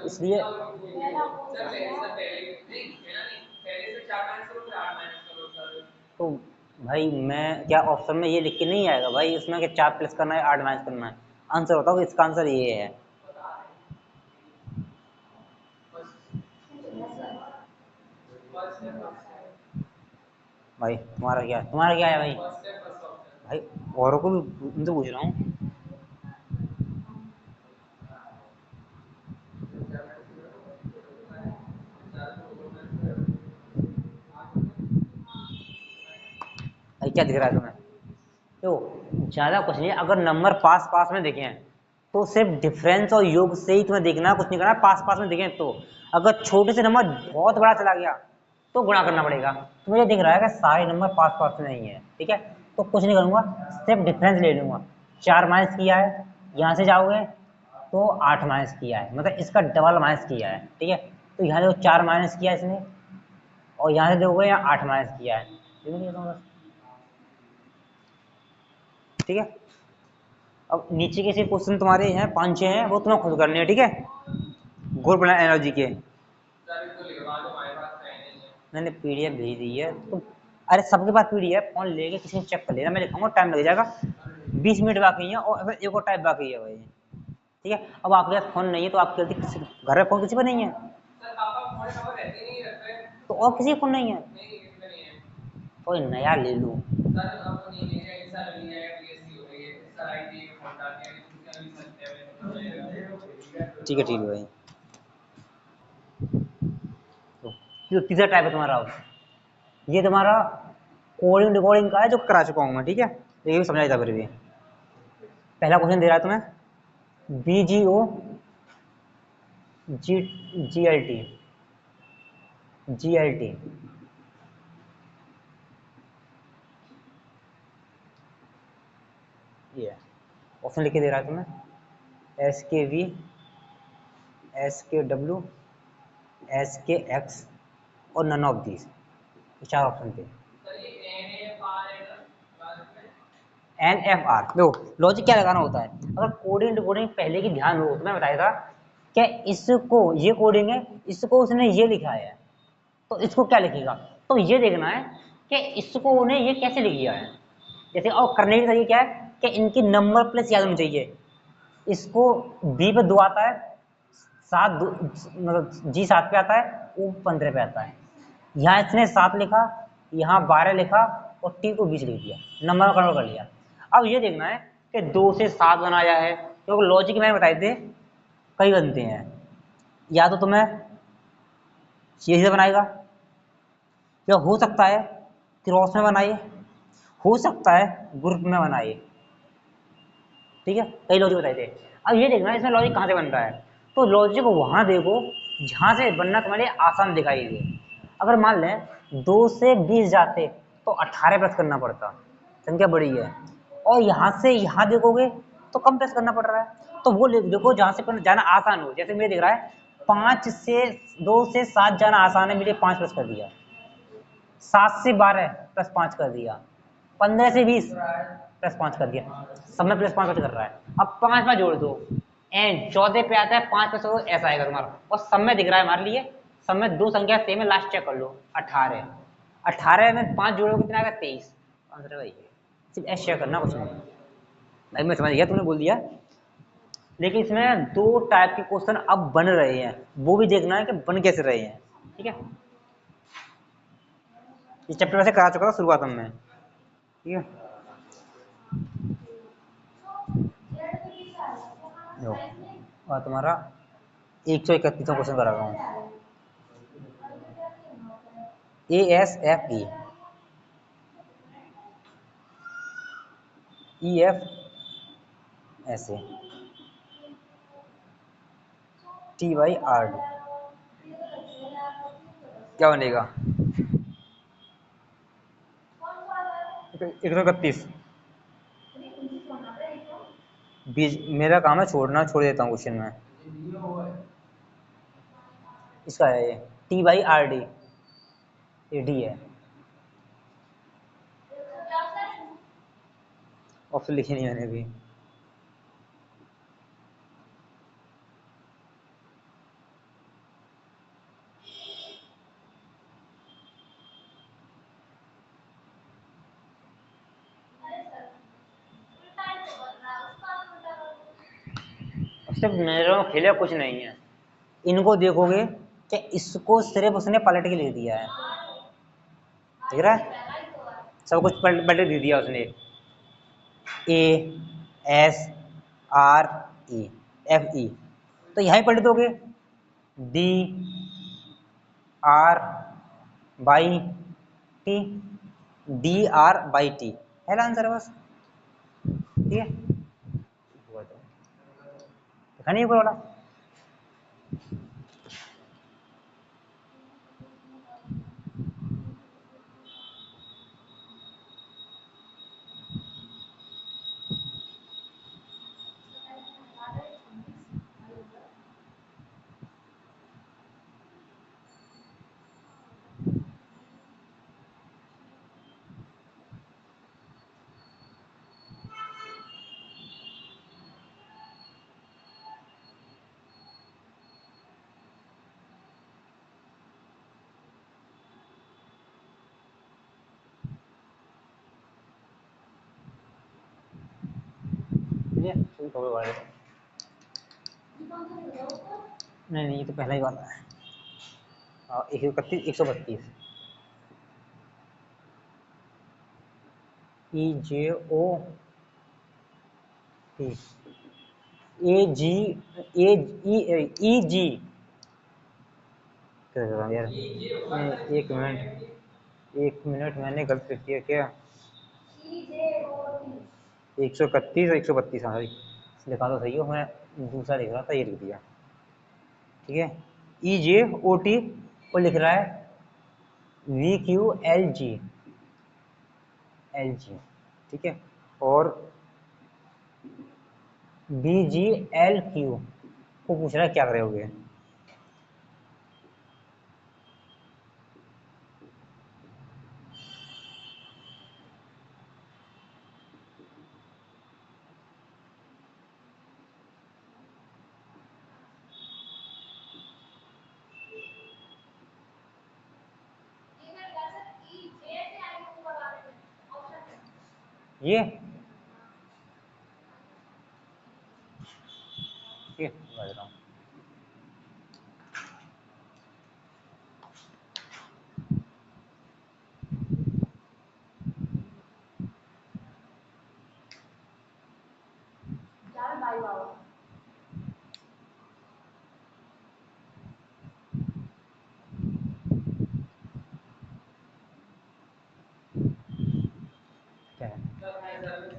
A: इसलिए
C: पहला
B: सर
C: क्वेश्चन
B: पहले
C: है।
B: सर पहले नहीं पहला नहीं, पहले से 4 माइनस करो फिर 8 माइनस करो सर।
A: तो भाई मैं क्या ऑप्शन में ये लिख के नहीं आएगा भाई इसमें कि 4 प्लस करना है 8 माइनस करना है, आंसर बताओ कि इसका आंसर ये है।
B: फर्स्ट है फर्स्ट
A: भाई तुम्हारा क्या है भाई।
B: है फर्स्ट ऑप्शन।
A: भाई औरों को भी उनसे पूछ रहा हूँ। भाई क्या दिख रहा है तुम्हें, तो ज़्यादा कुछ नहीं, अगर नंबर पास पास में दिखे तो सिर्फ डिफरेंस और योग से ही तुम्हें देखना, कुछ नहीं करना, पास पास में दिखे तो। अगर छोटे से नंबर बहुत बड़ा चला गया तो गुणा करना पड़ेगा, तो मुझे दिख रहा है कि सारे नंबर पास पास में नहीं है। ठीक है, तो कुछ नहीं करूँगा, सिर्फ डिफरेंस ले लूँगा। 4 माइनस किया है, यहाँ से जाओगे तो 8 माइनस किया है, मतलब इसका डबल माइनस किया है। ठीक है, तो यहाँ देखो 4 माइनस किया इसने और यहाँ से देखोगे यहाँ 8 माइनस किया है। ठीक है बस। ठीक है, अब नीचे के से क्वेश्चन तुम्हारे हैं 5-6 हैं, वो तुम्हें खुद करने हैं। ठीक है, ग्रुप एनर्जी के
B: सर इसको लिखवा दो, हमारे पास टाइम नहीं है।
A: मैंने पीडीएफ भेज दी है तो, अरे सबके पास पीडीएफ फोन लेके किसी ने चेक कर लेना, मैं लिखाऊंगा टाइम लग जाएगा, 20 मिनट बाकी है और अगर एक और टाइप बाकी है भाई। ठीक है, अब आपके पास फोन नहीं है तो आपके घर में फोन किसी पर नहीं है,
B: सर पापा हमारे पापा रहते नहीं रहते हैं।
A: तो और किसी का फोन नहीं है,
B: नहीं किसी का नहीं है।
A: कोई नया ले लूँ।
B: सर अब नहीं लेंगे, इस साल नहीं है, बीएससी हो गई है, इस साल आईटी में फोन डाल दिया, इसका भी सकते हैं।
A: ठीक है भाई, तो जो तीसरा टाइप है तुम्हारा, ये तुम्हारा कोडिंग रिकॉर्डिंग का है जो करा चुका हूँ मैं। ठीक है, तो ये भी समझाया था फिर भी। पहला क्वेश्चन दे रहा है तुम्हें, BGO GLT ये ऑप्शन लिख के दे रहा है तुम्हें, SKV SKW SKX और नन ऑफ दीज, 4 ऑप्शन थे।
B: सर ये एन है, पार है ना बाद में
A: NFR। देखो लॉजिक क्या लगाना होता है, अगर कोडिंग डिकोडिंग पहले की ध्यान हो तो मैं बताया था क्या इसको ये कोडिंग है, इसको उसने ये लिखा है तो इसको क्या लिखेगा, तो ये देखना है कि इसको उन्हें ये कैसे लिख दिया है। जैसे और करने की तरीके क्या है कि इनकी नंबर प्लेस याद होनी चाहिए। इसको बी पे 2 आता है, 7 मतलब जी 7 पे आता है, ओ 15 पे आता है। यहाँ इसने 7 लिखा, यहाँ 12 लिखा और टी को 20 लिख दिया, नंबर कन्वर्ट कर लिया। अब ये देखना है कि 2 से 7 बनाया है, क्योंकि लॉजिक मैंने बताए थे कई बनते हैं, या तो तुम्हें सीधे से बनाएगा, या हो सकता है क्रॉस में बनाइए, हो सकता है ग्रुप में बनाइए। ठीक है, कई लॉजिक बताए थे। अब ये देखना है इसमें लॉजिक कहाँ से बन रहा है, तो लॉजिक वहां देखो जहां से बनना तुम्हारे लिए आसान दिखाई दे। अगर मान लें 2 से 20 जाते तो 18 प्लस करना पड़ता, संख्या बड़ी है, और यहाँ से यहाँ देखोगे तो कम प्लस करना पड़ रहा है। तो वो देखो जहाँ से जाना आसान हो, जैसे मुझे दिख रहा है 2 से 7 जाना आसान है, मेरे 5 प्लस कर दिया, 7 से 12 प्लस 5 कर दिया, 15 से 20 प्लस 5 कर दिया, सब में प्लस 5 कर रहा है। अब 5 में जोड़ दो एंड 14 पे आता है, 5 प्लस ऐसा आएगा तुम्हारा, और सब में दिख रहा है हमारे लिए, सब में 2 संख्या सेम है, लास्ट चेक कर लो 18, 18 में 5 जोड़ो कितना आएगा 23, आंसर है भाई। सिर्फ ऐसे चेक करना, कुछ नहीं। भाई मैं समझ गया तुमने बोल दिया, लेकिन इसमें 2 टाइप के क्वेश्चन अब बन रहे हैं, वो भी देखना है कि बन कैसे रहे हैं। ठीक है, इस चैप्टर वैसे करा चुका था शुरुआत में, ठीक है। लो, और तुम्हारा 131वां क्वेश्चन करा रहा हूँ, ASFE, EF ऐसे, TYRD क्या बनेगा 131। बीज मेरा काम है छोड़ना, छोड़ देता हूँ क्वेश्चन में, इसका है ये TYRD, ये डी है, ऑप्शन लिखी नहीं मैंने भी। सिर्फ नजरों में खेले कुछ नहीं है, इनको देखोगे कि इसको सिर्फ उसने पलट के लिख दिया है, ठीक है, सब कुछ पलट दे दिया उसने, ASREFE, तो यहाँ पलट दोगे DR/T, DR/T है ना आंसर बस। ठीक है, देखा नहीं बोला, नहीं ये तो पहला ही वाला है, 131 132 EJOT EG क्या कर रहा हूँ यार, एक मिनट मैंने गलत लिख दिया क्या, 131 और 132, हाँ लिखा तो सही हो, मैं दूसरा लिख रहा था, ये लिख दिया। ठीक है, EJOT को लिख रहा है VQLG, LG, ठीक है, और BGLQ को पूछ रहा है क्या करोगे। ये समझ रहा हूँ।
C: जावे बाई बाबा
A: क्या है?
B: सर है सर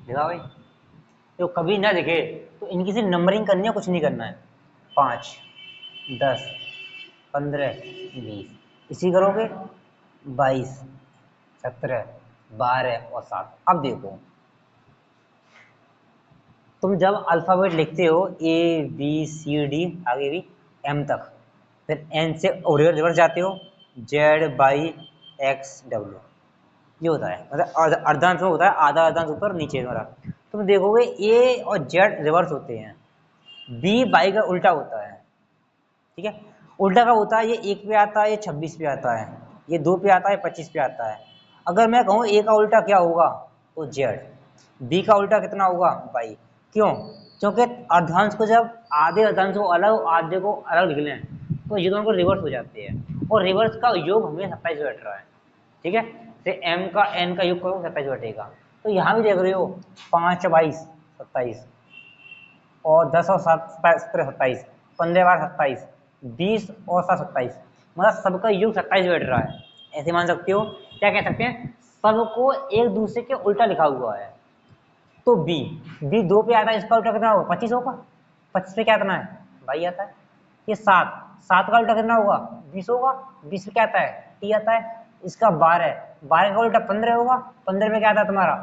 A: देखा भाई, तो कभी ना दिखे तो इनकी सिर्फ नंबरिंग करनी है, कुछ नहीं करना है। 5, 10, 15, 20, इसी करोगे 22, 17, 12 और 7। अब देखो, तुम जब अल्फ़ाबेट लिखते हो ए बी सी डी आगे भी एम तक, फिर एन से रिवर्स जाते हो जेड बाई एक्स डब्ल्यू, ये होता है। मतलब अर्धांश में होता है, आधा अर्धांश ऊपर नीचे हमारा। तुम देखोगे ए और जेड रिवर्स होते हैं, बी बाई का उल्टा होता है। ठीक है, उल्टा का होता है, ये 1 पे आता है, ये 26 पे आता है, ये 2 पे आता है, 25 पे आता है। अगर मैं कहूँ ए का उल्टा क्या होगा तो जेड, बी का उल्टा कितना होगा बाई। क्यों? क्योंकि अर्धांश को जब आधे अर्धांश को अलग आधे को अलग लिख लें तो ये दोनों को रिवर्स हो जाते हैं, और रिवर्स का योग हमें 27 बैठ रहा है। ठीक है, तो एम का एन का योग करो 27 बैठेगा। तो यहाँ भी देख रहे हो 5 22 27, और 10 और 7 17 27, 15 बार 27, 20 और 7 27, मतलब सबका योग 27 बैठ रहा है। ऐसे मान सकते हो, क्या कह सकते हैं, सबको एक दूसरे के उल्टा लिखा हुआ है। तो बी, बी 2 पे आता है, इसका उल्टा कितना होगा 25 होगा, 25 पे क्या करना है भाई आता है। ये 7, 7 का उल्टा कितना होगा 20 होगा, 20 पे क्या आता है टी आता है। इसका 12, 12 का उल्टा 15 होगा, 15 में क्या आता है तुम्हारा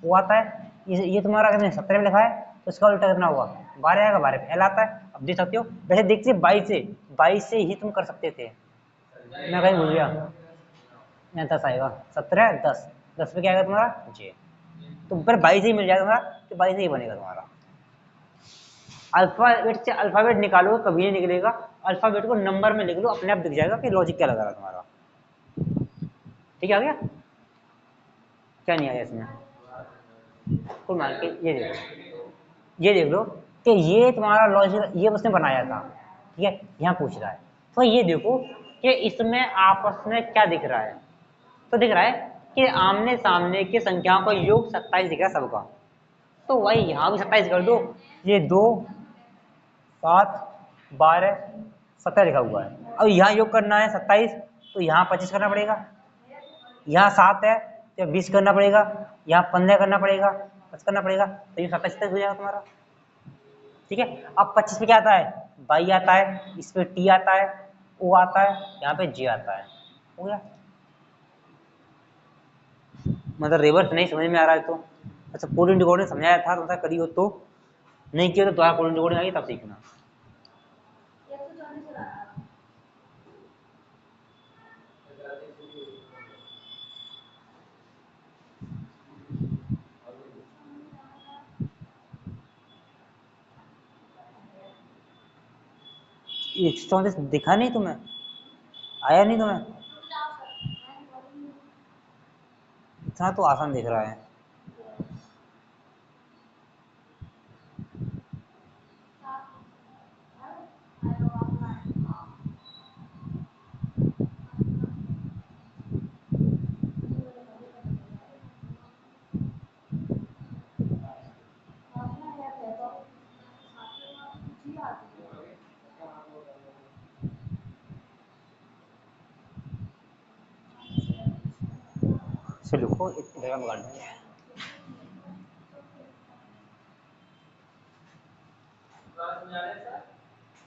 A: वो आता है। ये तुम्हारा कितने 17 में लिखा है, तो इसका उल्टा कितना होगा 12 आएगा, 12 पे एल आता है। अब देख सकते हो, वैसे देखते 22 से ही तुम कर सकते थे, मैं कहीं भूल गया, यहाँ 10 आएगा, 17 10, 10 पे क्या आएगा तुम्हारा जे, तो फिर 22 ही मिल जाएगा तुम्हारा, तो 22 ही बनेगा तुम्हारा। अल्फाबेट से अल्फाबेट निकालो कभी नहीं निकलेगा, अल्फाबेट को नंबर में लिख लो, अपने आप दिख जाएगा कि लॉजिक क्या लगा रहा तुम्हारा। ठीक है, आ गया? क्या नहीं आया इसमें? कुल मान के ये देख लो कि ये तुम्हारा लॉजिक ये उसने बनाया था। ठीक है, यहाँ पूछ रहा है, तो ये देखो कि इसमें आपस में क्या दिख रहा है, तो दिख रहा है कि आमने सामने की संख्याओं का योग 27 दिख रहा है सबका। तो वही यहाँ भी 27 कर दो, ये 2 7 12 17 लिखा हुआ है। अब यहाँ योग करना है 27, तो यहाँ 25 करना पड़ेगा, यहाँ 7 है तो 20 करना पड़ेगा, यहाँ 15 करना पड़ेगा, 5 करना पड़ेगा, तो ये 27 तक हो जाएगा तुम्हारा। ठीक है, अब 25 पे क्या आता है बाई आता है, इस पे टी आता है, ओ आता है, यहाँ पे जे आता है, हो गया। मतलब रिवर्स नहीं समझ में आ रहा है तो अच्छा, कोडिंग डिकोडिंग समझाया था तो करी हो, तो नहीं किया तो दोबारा कोडिंग डिकोडिंग आई तब सीखना।
C: 140 चला
A: ये 134 दिखा नहीं तुम्हें, आया नहीं तुम्हें? इतना तो आसान दिख रहा है। चलो लिखो, इतनी जगह में काट देंगे।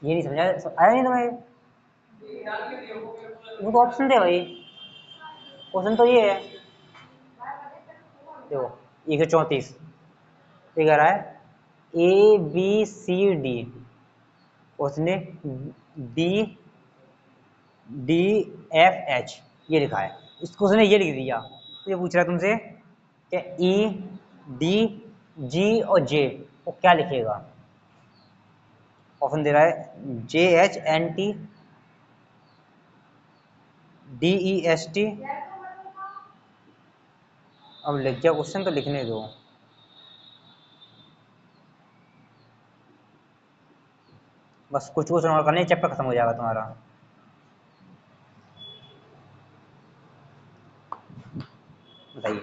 A: ये नहीं समझा, आया नहीं तुम्हें? वो तो ऑप्शन थे भाई, क्वेश्चन तो ये है। देखो 134 ये कह रहा है ए बी सी डी, उसने बी DFH ये लिखा है, इसको उसने ये लिख दिया। तो ये पूछ रहा है तुमसे कि EDG और J वो क्या लिखेगा। ऑप्शन दे रहा है JHNT DEST। अब लिख गया क्वेश्चन तो लिखने दो। बस कुछ क्वेश्चन और करने, चैप्टर खत्म हो जाएगा तुम्हारा। बताइए।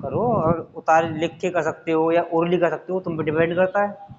A: करो, और उतार लिख के कर सकते हो या ओरली कर सकते हो, तुम पे डिपेंड करता है।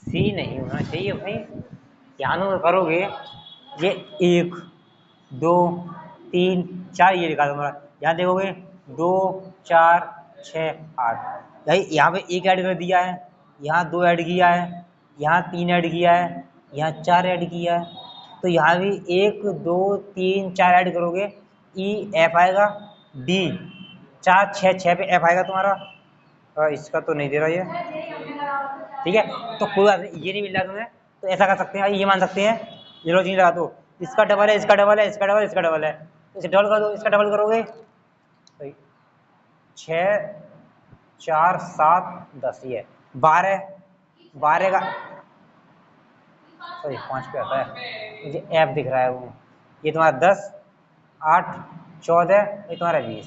A: सी नहीं होना चाहिए भाई, ध्यान में करोगे। ये 1 2 3 4 ये लिखा तुम्हारा, यहाँ देखोगे 2 4 6 8 भाई, यहाँ पे 1 ऐड कर दिया है, यहाँ 2 ऐड किया है, यहाँ 3 ऐड किया है, यहाँ 4 ऐड किया है। तो यहाँ भी 1 2 3 4 ऐड करोगे EF आएगा, D 4 6 6 पे F आएगा तुम्हारा। इसका तो नहीं दे रहा ये, ठीक है। तो कोई बात नहीं, ये नहीं मिल रहा तुम्हें, तो ऐसा कर सकते हैं, ये मान सकते हैं जीरो नहीं लगा दो, इसका डबल है, इसका डबल है, इसका डबल, इसका डबल है, इसे डबल कर दो, इसका डबल करोगे 6 4 7 10 ये 12 का, सॉरी 5 पे आता है मुझे, F दिख रहा है वो, ये तुम्हारा 10 8 14 ये तुम्हारा 20,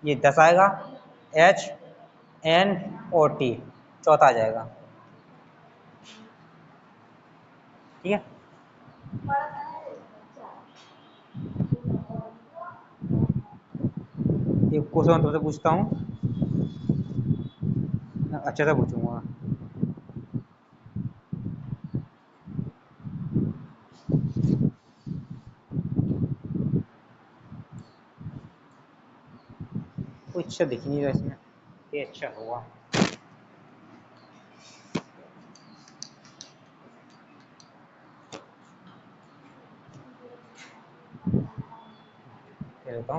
A: ये 10 आएगा, HNOT चौथा आ जाएगा, ठीक है। एक क्वेश्चन तुमसे पूछता हूँ, अच्छे से पूछूंगा। कुछ अच्छा दिख नहीं रहा इसमें, ये अच्छा हुआ। क्या लेता हूँ